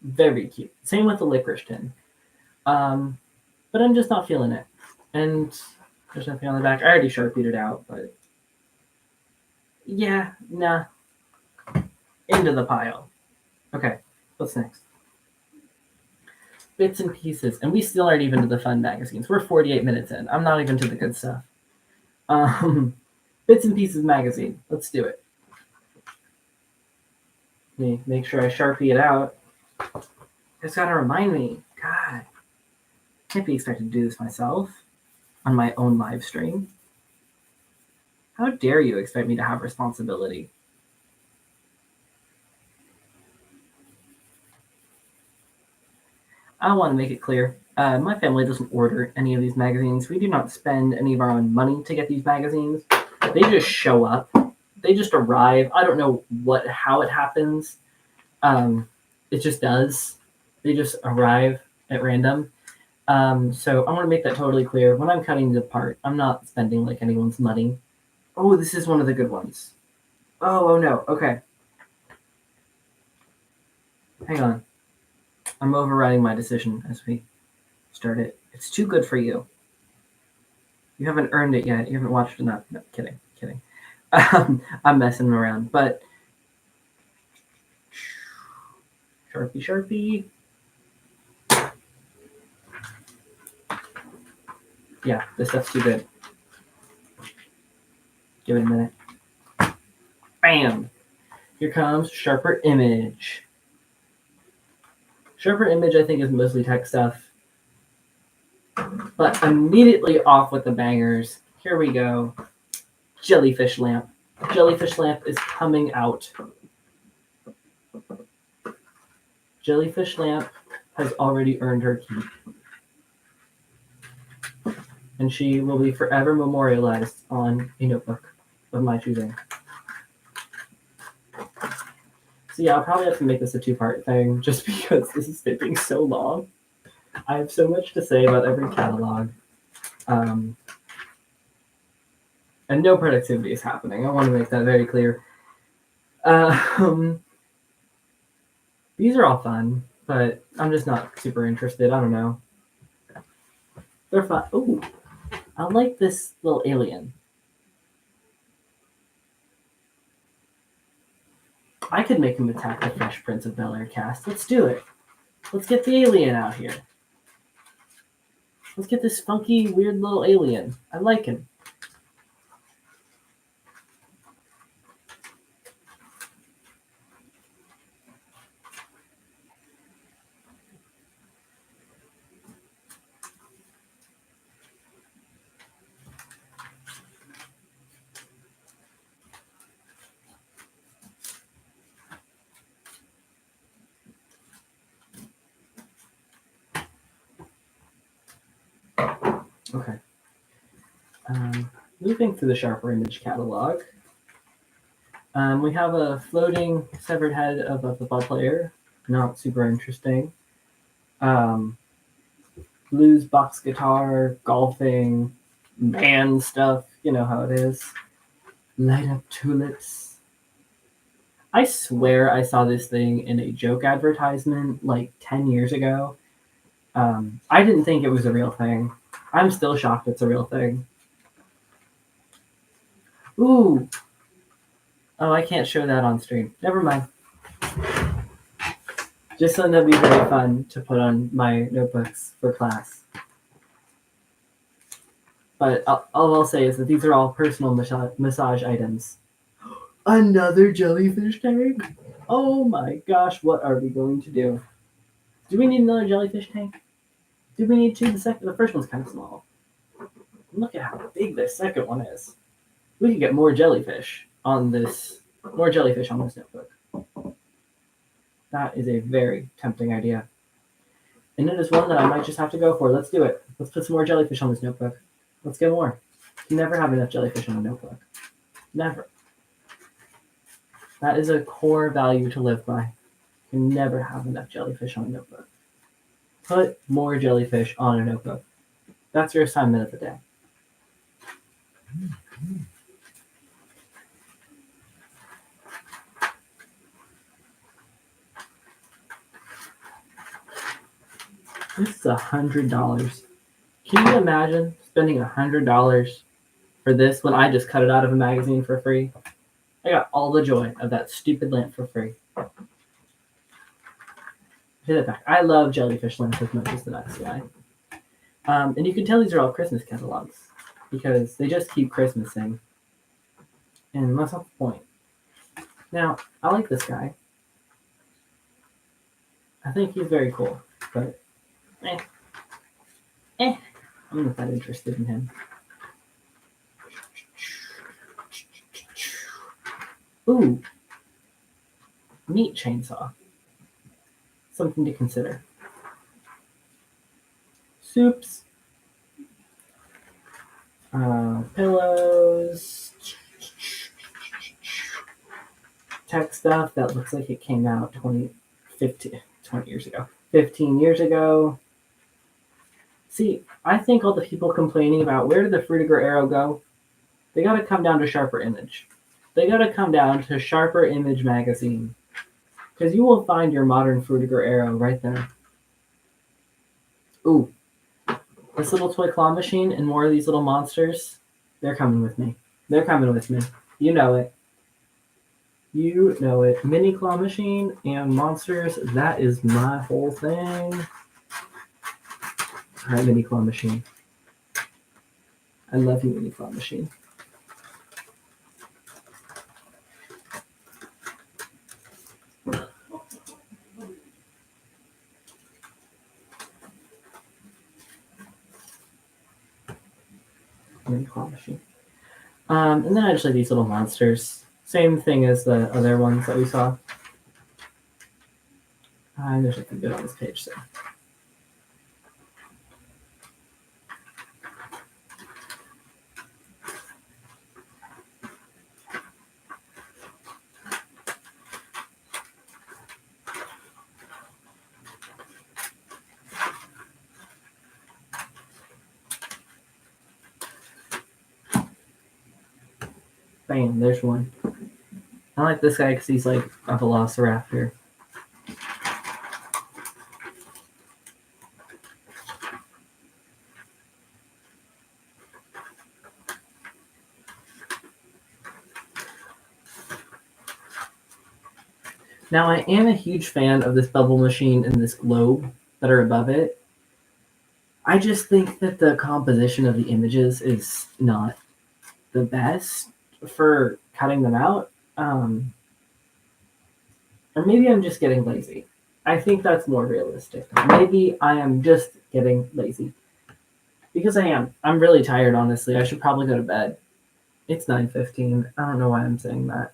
Very cute. Same with the licorice tin. But I'm just not feeling it. And there's nothing on the back. I already Sharpied it out, but yeah, nah. Into the pile. Okay, what's next? Bits and pieces. And we still aren't even to the fun magazines. We're 48 minutes in. I'm not even to the good stuff. Bits and Pieces magazine. Let's do it. Make sure I Sharpie it out. It's gotta remind me. God. Can't be expected to do this myself on my own live stream. How dare you expect me to have responsibility? I want to make it clear. My family doesn't order any of these magazines. We do not spend any of our own money to get these magazines. They just show up. They just arrive. I don't know how it happens. It just does. They just arrive at random. So I want to make that totally clear. When I'm cutting the part, I'm not spending like anyone's money. Oh, this is one of the good ones. Oh no. Okay. Hang on. I'm overriding my decision as we start it. It's too good for you. You haven't earned it yet. You haven't watched enough. No, kidding. I'm messing around, but Sharpie. Yeah, this stuff's too good. Give it a minute. Bam! Here comes Sharper Image. Sharper Image, I think, is mostly tech stuff. But immediately off with the bangers. Here we go. Jellyfish Lamp. Jellyfish Lamp is coming out. Jellyfish Lamp has already earned her keep. And she will be forever memorialized on a notebook of my choosing. So yeah, I'll probably have to make this a two-part thing just because this is taking so long. I have so much to say about every catalog. And no productivity is happening. I want to make that very clear. These are all fun, but I'm just not super interested. I don't know. They're fun. Ooh, I like this little alien. I could make him attack the Fresh Prince of Bel-Air cast. Let's do it. Let's get the alien out here. Let's get this funky, weird little alien. I like him. Okay. Moving through the Sharper Image catalog, we have a floating severed head of a football player. Not super interesting. Blues, box guitar, golfing, man stuff. You know how it is. Light up tulips. I swear I saw this thing in a joke advertisement like 10 years ago. I didn't think it was a real thing. I'm still shocked it's a real thing. Ooh. Oh, I can't show that on stream. Never mind. Just something that'd be very fun to put on my notebooks for class. But all I'll say is that these are all personal massage items. Another jellyfish tank? Oh my gosh, what are we going to do? Do we need another jellyfish tank? Do we need two? The first one's kind of small. Look at how big this second one is. We could get more jellyfish on this notebook. That is a very tempting idea. And it is one that I might just have to go for. Let's do it. Let's put some more jellyfish on this notebook. Let's get more. You never have enough jellyfish on a notebook. Never. That is a core value to live by. You can never have enough jellyfish on a notebook. Put more jellyfish on a notebook. That's your assignment of the day. This is $100. Can you imagine spending $100 for this when I just cut it out of a magazine for free? I got all the joy of that stupid lamp for free. Take that back. I love jellyfish lamps as much as the next guy. And you can tell these are all Christmas catalogs because they just keep Christmasing. And that's not the point. Now, I like this guy. I think he's very cool, but I'm not that interested in him. Ooh, meat chainsaw. Something to consider. Soups, pillows, tech stuff that looks like it came out 20 years ago. 15 years ago. See, I think all the people complaining about where did the Frutiger Arrow go, they got to come down to Sharper Image. They got to come down to Sharper Image magazine because you will find your modern Frutiger Arrow right there. Ooh, this little toy claw machine and more of these little monsters, they're coming with me. They're coming with me. You know it. You know it. Mini claw machine and monsters, that is my whole thing. All right, mini claw machine. I love you, mini claw machine. mini claw machine. And then I just like these little monsters. Same thing as the other ones that we saw. There's something good on this page, so. Bam, there's one. I like this guy because he's like a velociraptor. Now, I am a huge fan of this bubble machine and this globe that are above it. I just think that the composition of the images is not the best for cutting them out. Or maybe I'm just getting lazy. I think that's more realistic. Maybe I am just getting lazy. Because I am. I'm really tired, honestly. I should probably go to bed. It's 9:15. I don't know why I'm saying that.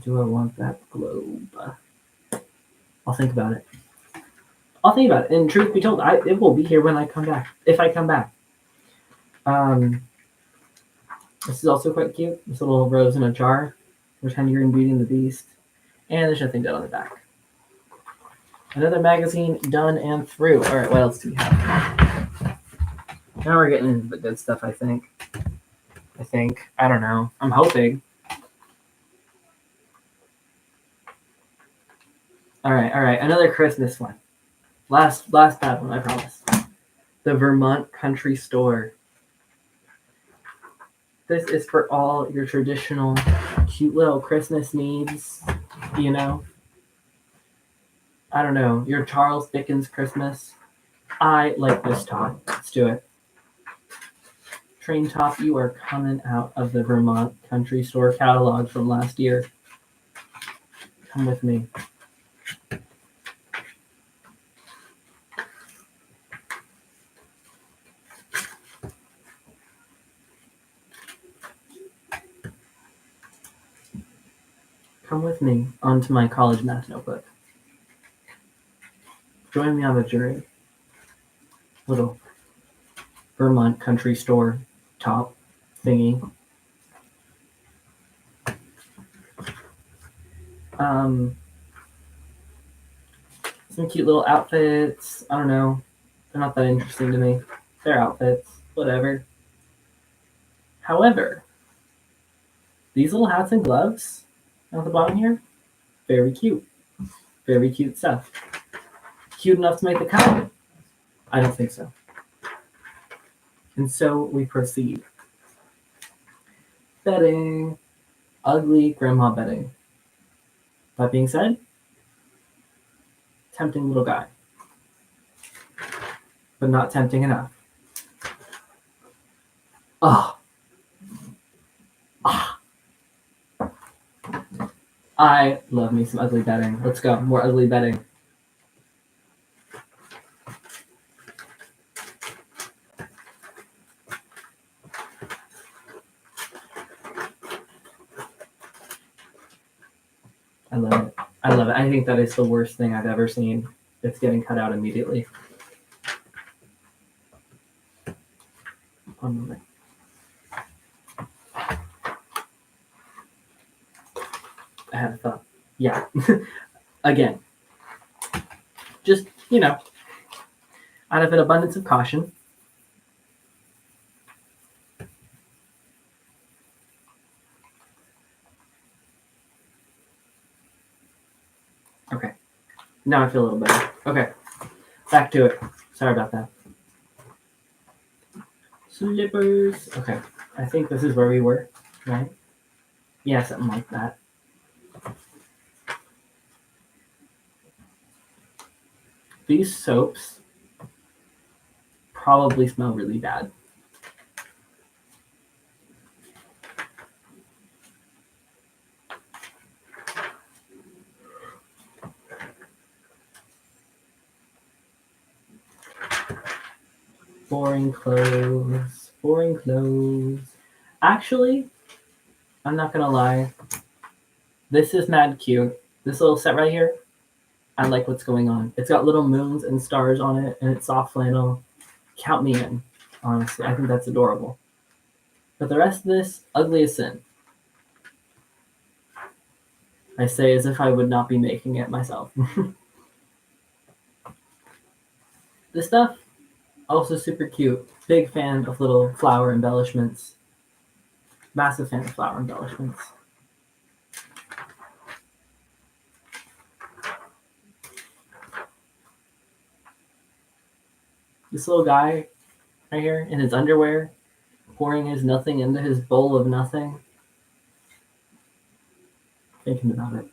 Do I want that globe? I'll think about it. I'll think about it. And truth be told, it will be here when I come back. If I come back. This is also quite cute. This little rose in a jar. Pretend you're in Beauty and the Beast. And there's nothing done on the back. Another magazine done and through. All right, what else do we have? Now we're getting into the good stuff, I think. I don't know. I'm hoping. All right. Another Christmas one. Last bad one, I promise. The Vermont Country Store. This is for all your traditional cute little Christmas needs, you know. I don't know, your Charles Dickens Christmas. I like this top. Let's do it. Train top, you are coming out of the Vermont Country Store catalog from last year. Come with me. Come with me onto my college math notebook. Join me on the journey. Little Vermont Country Store top thingy. Some cute little outfits. I don't know. They're not that interesting to me. They're outfits. Whatever. However, these little hats and gloves at the bottom here, very cute. Very cute stuff. Cute enough to make the cut? I don't think so. And so we proceed. Bedding. Ugly grandma bedding. That being said, tempting little guy. But not tempting enough. Ah. I love me some ugly bedding. Let's go. More ugly bedding. I love it. I think that is the worst thing I've ever seen. It's getting cut out immediately. One moment. I had a thought. Yeah. Again. Just, out of an abundance of caution. Okay. Now I feel a little better. Okay. Back to it. Sorry about that. Slippers. Okay. I think this is where we were, right? Yeah, something like that. These soaps probably smell really bad. Boring clothes. Boring clothes. Actually, I'm not gonna lie. This is mad cute. This little set right here, I like what's going on. It's got little moons and stars on it, and it's soft flannel. Count me in, honestly. I think that's adorable. But the rest of this, ugly as sin. I say as if I would not be making it myself. This stuff, also super cute. Big fan of little flower embellishments. Massive fan of flower embellishments. This little guy right here in his underwear, pouring his nothing into his bowl of nothing. Thinking about it.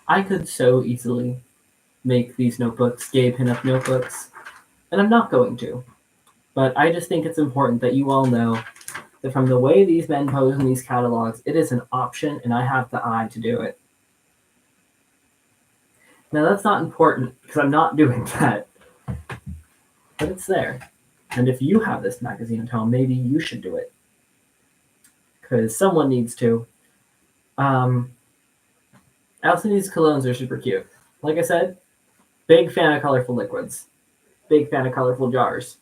I could so easily make these notebooks gay pinup notebooks, and I'm not going to. But I just think it's important that you all know that from the way these men pose in these catalogs, it is an option, and I have the eye to do it. Now that's not important because I'm not doing that, but it's there. And if you have this magazine at home, maybe you should do it because someone needs to. I also think these colognes are super cute. Like I said, big fan of colorful liquids. Big fan of colorful jars.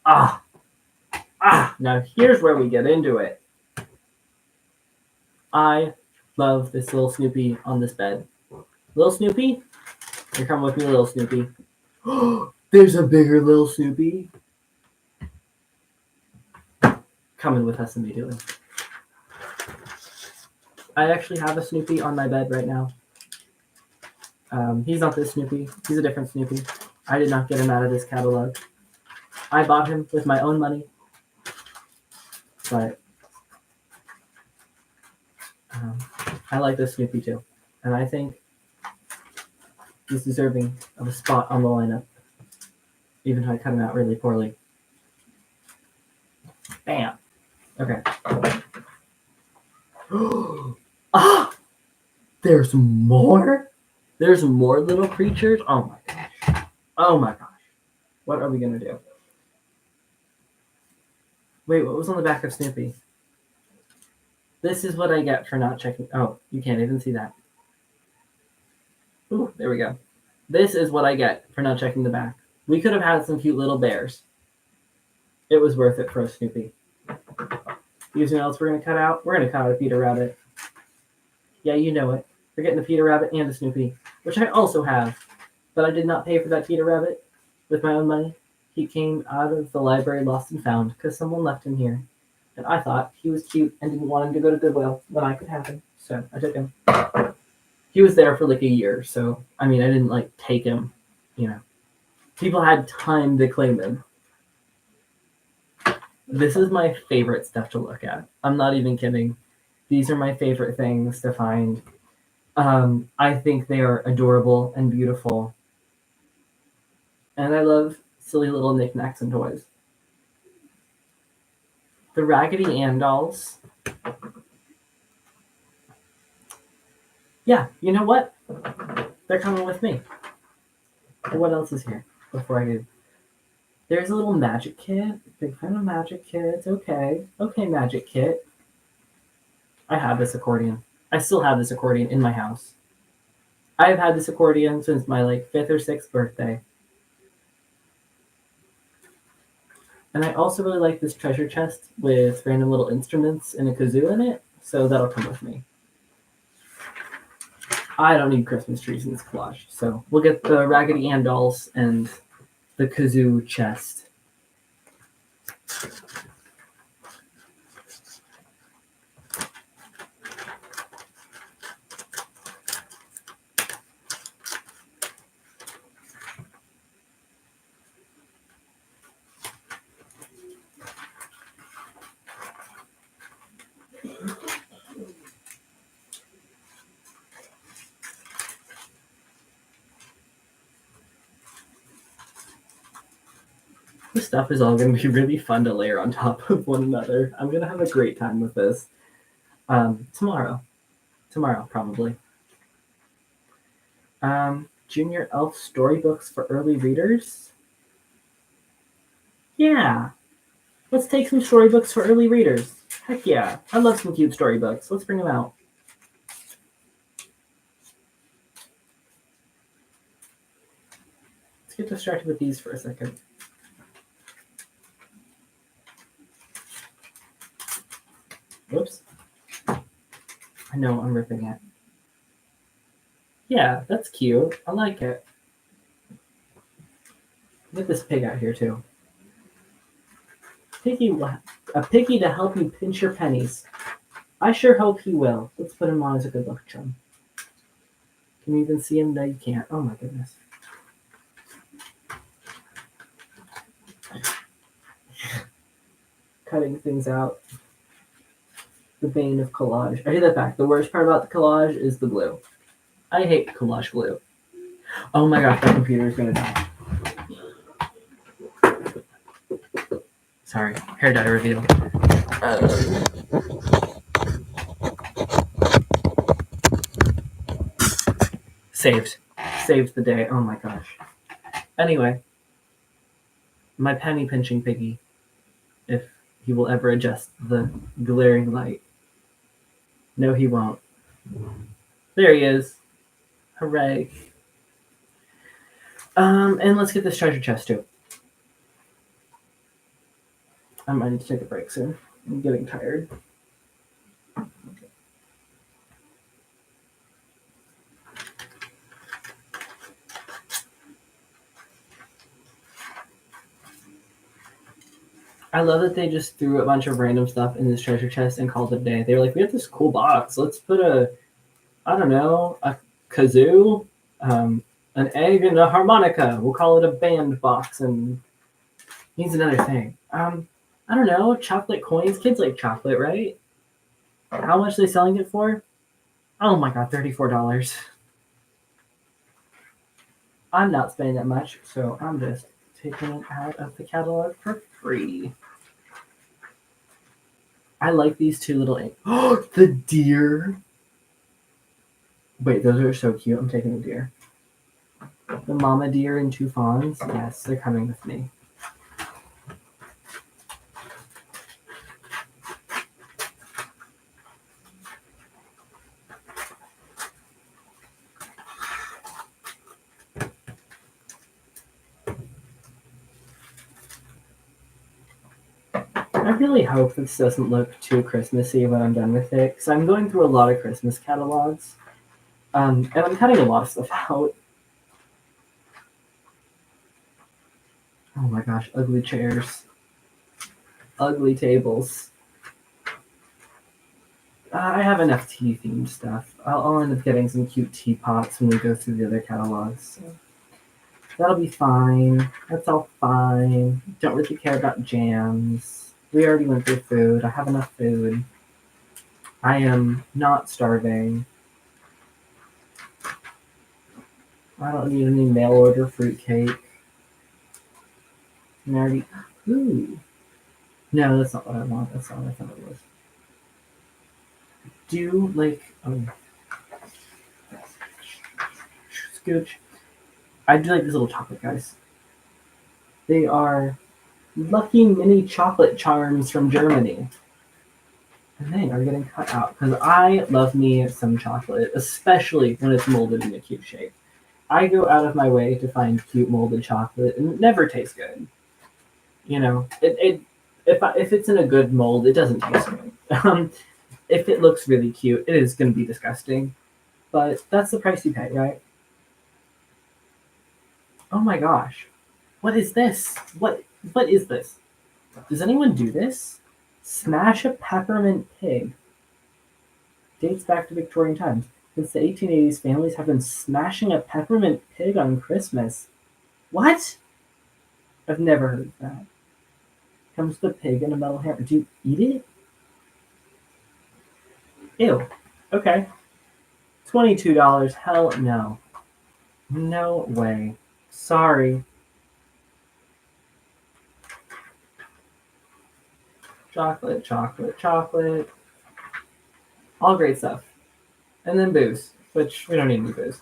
Now here's where we get into it. I love this little Snoopy on this bed. Little Snoopy? You're coming with me, little Snoopy. There's a bigger little Snoopy. Coming with us immediately. I actually have a Snoopy on my bed right now. He's not this Snoopy. He's a different Snoopy. I did not get him out of this catalog. I bought him with my own money. But I like this Snoopy too. And I think he's deserving of a spot on the lineup. Even though I cut him out really poorly. Bam. Okay. There's more? There's more little creatures? Oh my gosh. Oh my gosh. What are we going to do? Wait, what was on the back of Snoopy? This is what I get for not checking. Oh, you can't even see that. Ooh, there we go. This is what I get for not checking the back. We could have had some cute little bears. It was worth it for a Snoopy. You know what else we're going to cut out? We're going to cut out a Peter Rabbit. Yeah, you know it. We're getting a Peter Rabbit and a Snoopy, which I also have. But I did not pay for that Peter Rabbit with my own money. He came out of the library lost and found because someone left him here. And I thought he was cute and didn't want him to go to Goodwill when I could have him. So I took him. He was there for like a year. So, I mean, I didn't like take him, you know. People had time to claim him. This is my favorite stuff to look at. I'm not even kidding. These are my favorite things to find. I think they are adorable and beautiful. And I love silly little knickknacks and toys. The Raggedy Ann dolls. Yeah, you know what? They're coming with me. What else is here before I do? There's a little Magic Kit. Big fan of Magic Kits. Okay. Okay, Magic Kit. I have this accordion. I still have this accordion in my house. I've had this accordion since my 5th or 6th birthday. And I also really like this treasure chest with random little instruments and a kazoo in it, so that'll come with me. I don't need Christmas trees in this collage, so we'll get the Raggedy Ann dolls and the kazoo chest. This stuff is all going to be really fun to layer on top of one another. I'm going to have a great time with this. Tomorrow. Tomorrow, probably. Junior Elf storybooks for early readers? Yeah. Let's take some storybooks for early readers. Heck yeah. I love some cute storybooks. Let's bring them out. Let's get distracted with these for a second. Whoops. I know I'm ripping it. Yeah, that's cute. I like it. Get this pig out here too. A piggy to help you pinch your pennies. I sure hope he will. Let's put him on as a good luck charm. Can you even see him? No, you can't. Oh my goodness. Cutting things out. The bane of collage. I hate that fact. The worst part about the collage is the glue. I hate collage glue. Oh my gosh, my computer is gonna die. Sorry, hair dye reveal. Saved the day. Oh my gosh. Anyway, my penny pinching piggy, if he will ever adjust the glaring light. No, he won't. There he is. Hooray. And let's get this treasure chest too. I might need to take a break soon. I'm getting tired. I love that they just threw a bunch of random stuff in this treasure chest and called it a day. They were like, we have this cool box. Let's put a kazoo, an egg, and a harmonica. We'll call it a band box. And here's another thing. I don't know, chocolate coins. Kids like chocolate, right? How much are they selling it for? Oh my god, $34. I'm not spending that much, so I'm just taking it out of the catalog for free. I like these two little. Oh, the deer! Wait, those are so cute. I'm taking the deer. The mama deer and two fawns. Yes, they're coming with me. I really hope this doesn't look too Christmassy when I'm done with it, because I'm going through a lot of Christmas catalogs, and I'm cutting a lot of stuff out. Oh my gosh, ugly chairs. Ugly tables. I have enough tea-themed stuff. I'll end up getting some cute teapots when we go through the other catalogs. So that'll be fine. That's all fine. Don't really care about jams. We already went through food. I have enough food. I am not starving. I don't need any mail order fruitcake. Ooh. No, that's not what I want. That's not what I thought it was. Scooch. I do like these little chocolate guys. They are lucky mini chocolate charms from Germany. And they are getting cut out because I love me some chocolate, especially when it's molded in a cute shape. I go out of my way to find cute molded chocolate, and it never tastes good. You know, if it's in a good mold, it doesn't taste good. If it looks really cute, it is going to be disgusting. But that's the price you pay, right? Oh my gosh. What is this? What is this? Does anyone do this? Smash a peppermint pig. Dates back to Victorian times. Since the 1880s, families have been smashing a peppermint pig on Christmas. What? I've never heard of that. Comes the pig in a metal hammer. Do you eat it? Ew. Okay. $22. Hell no. No way. Sorry. chocolate, chocolate, chocolate. All great stuff. And then booze, which we don't need any booze.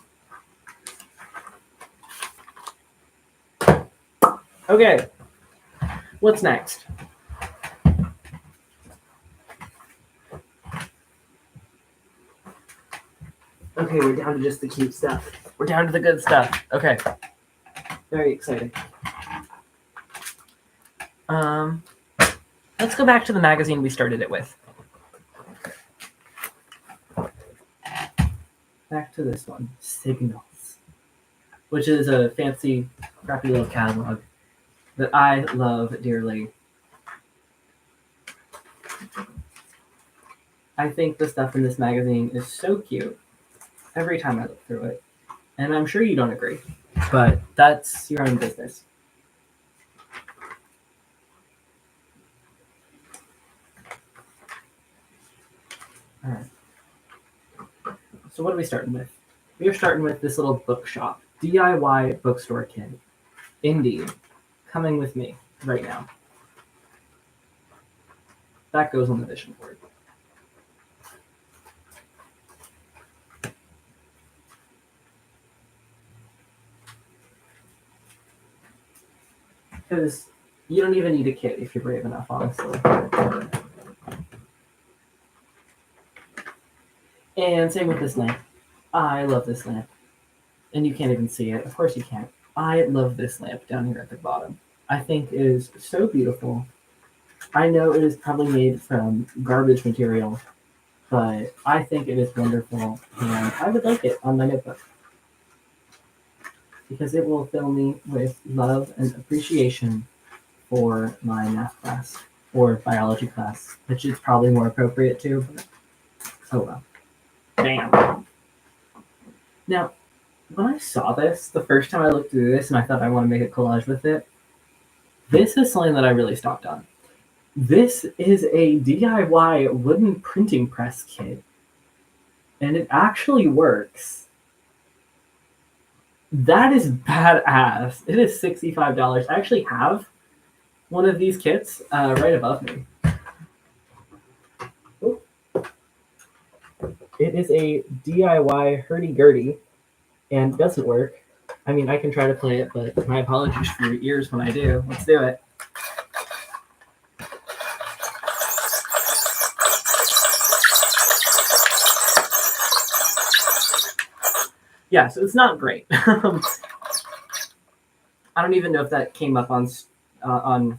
Okay, what's next? Okay, we're down to just the cute stuff. We're down to the good stuff. Okay, very exciting. Let's go back to the magazine we started it with. Back to this one, Signals, which is a fancy, crappy little catalog that I love dearly. I think the stuff in this magazine is so cute every time I look through it. And I'm sure you don't agree, but that's your own business. All right. So what are we starting with? We are starting with this little bookshop, DIY bookstore kid. Indeed. Coming with me right now. That goes on the vision board. Because you don't even need a kit if you're brave enough, honestly. And same with this lamp. I love this lamp. And you can't even see it. Of course you can't. I love this lamp down here at the bottom. I think it is so beautiful. I know it is probably made from garbage material, but I think it is wonderful, and I would like it on my notebook. Because it will fill me with love and appreciation for my math class or biology class, which is probably more appropriate too, but oh well. Damn. Now, when I saw this, the first time I looked through this and I thought I want to make a collage with it, this is something that I really stopped on. This is a DIY wooden printing press kit, and it actually works. That is badass. It is $65. I actually have one of these kits right above me. Ooh. It is a DIY hurdy-gurdy and doesn't work. I mean, I can try to play it, but my apologies for your ears when I do. Let's do it. Yeah, so it's not great. I don't even know if that came up on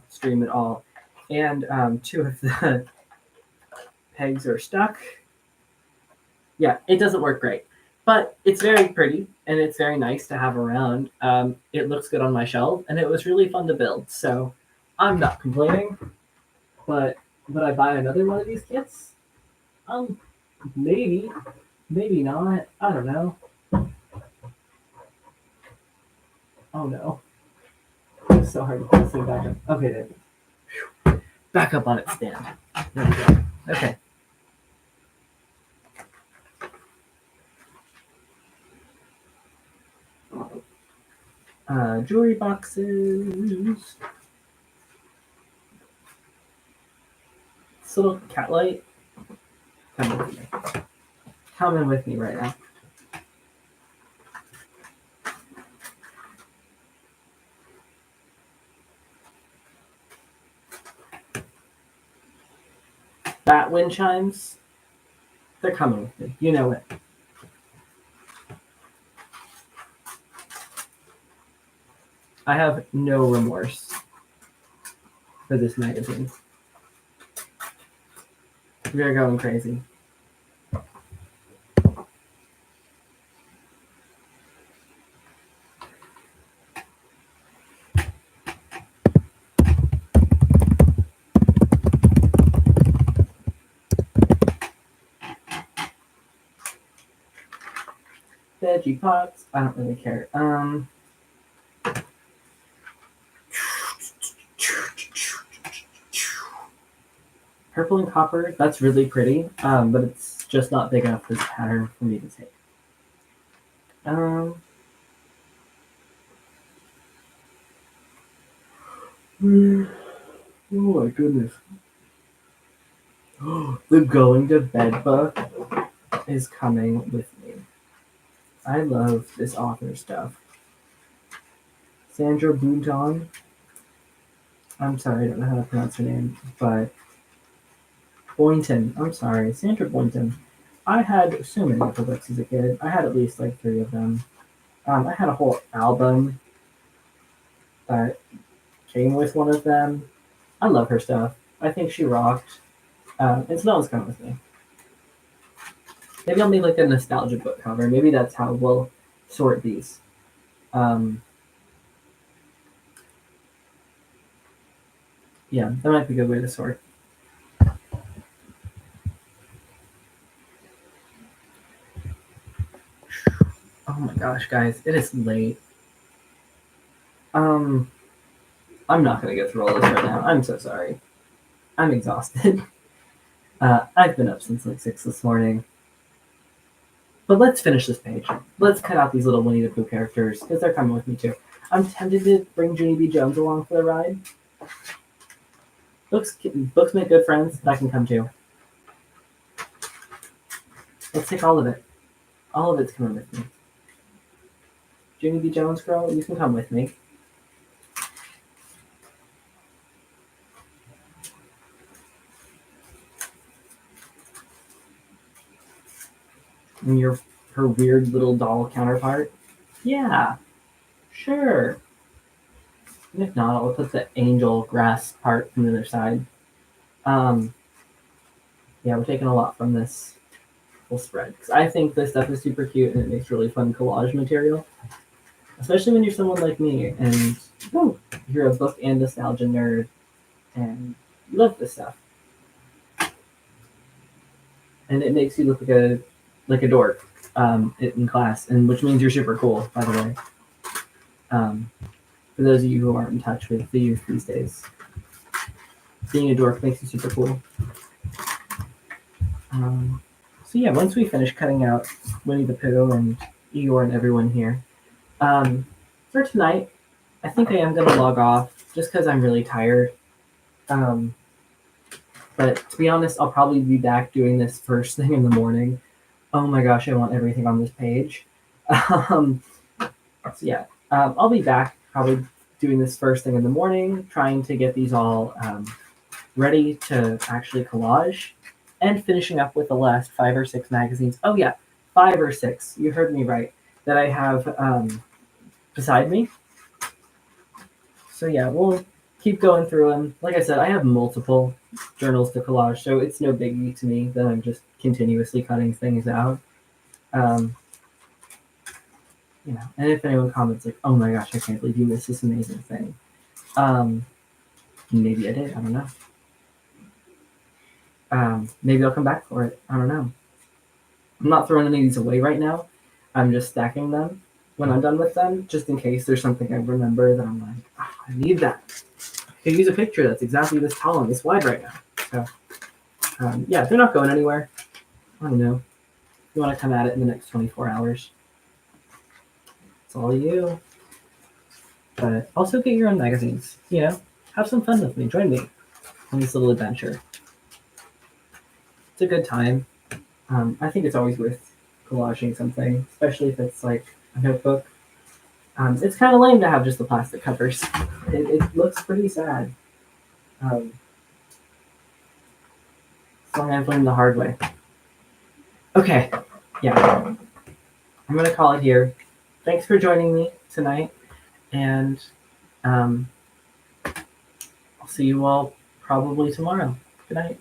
stream at all. And two of the pegs are stuck. Yeah, it doesn't work great. But it's very pretty, and it's very nice to have around. It looks good on my shelf, and it was really fun to build. So I'm not complaining. But would I buy another one of these kits? Maybe. Maybe not. I don't know. Oh no. It's so hard to put this thing back up. Okay, there we go. Back up on its stand. There we go. Okay. Jewelry boxes. This little cat light. Coming with me right now. Bat wind chimes. They're coming with me. You know it. I have no remorse for this magazine. We are going crazy. Veggie pots. I don't really care. Purple and copper. That's really pretty. But it's just not big enough this pattern for me to take. Oh my goodness. The going to bed book is coming with me. I love this author stuff. Sandra Bouton. I'm sorry, I don't know how to pronounce her name, but Boynton. I'm sorry, Sandra Boynton. I had so many of her books as a kid. I had at least like 3 of them. I had a whole album that came with one of them. I love her stuff. I think she rocked. And Smells coming with me. Maybe I'll make like a nostalgia book cover. Maybe that's how we'll sort these. Yeah, that might be a good way to sort. Oh my gosh, guys, it is late. I'm not gonna get through all this right now. I'm so sorry. I'm exhausted. I've been up since like 6 this morning. But let's finish this page. Let's cut out these little Winnie the Pooh characters because they're coming with me too. I'm tempted to bring Junie B. Jones along for the ride. Books make good friends. That can come too. Let's take all of it. All of it's coming with me. Junie B. Jones, girl, you can come with me. And you're her weird little doll counterpart. Yeah, sure. And if not, I'll put the angel grass part from the other side. Yeah, we're taking a lot from this whole spread because I think this stuff is super cute and it makes really fun collage material, especially when you're someone like me and you're a book and nostalgia nerd and you love this stuff, and it makes you look like a dork in class, and which means you're super cool, by the way. For those of you who aren't in touch with the youth these days, being a dork makes you super cool. So yeah, once we finish cutting out Winnie the Pooh and Eeyore and everyone here, for tonight, I think I am going to log off just because I'm really tired. But to be honest, I'll probably be back doing this first thing in the morning. Oh my gosh, I want everything on this page. So yeah, I'll be back probably doing this first thing in the morning, trying to get these all ready to actually collage, and finishing up with the last 5 or 6 magazines. Oh yeah, 5 or 6. You heard me right. That I have beside me. So yeah, we'll keep going through them. Like I said, I have multiple journals to collage, so it's no biggie to me that I'm just continuously cutting things out. And if anyone comments like, "Oh my gosh, I can't believe you missed this amazing thing," maybe I did. I don't know. Maybe I'll come back for it. I don't know. I'm not throwing any of these away right now. I'm just stacking them when I'm done with them, just in case there's something I remember that I'm like, I need that. I can use a picture that's exactly this tall and this wide right now. So, yeah, they're not going anywhere. I don't know. If you want to come at it in the next 24 hours, it's all you. But also get your own magazines. Have some fun with me. Join me on this little adventure. It's a good time. I think it's always worth collaging something, especially if it's like a notebook. It's kind of lame to have just the plastic covers. It looks pretty sad. So I've learned the hard way. Okay, yeah. I'm going to call it here. Thanks for joining me tonight, and I'll see you all probably tomorrow. Good night.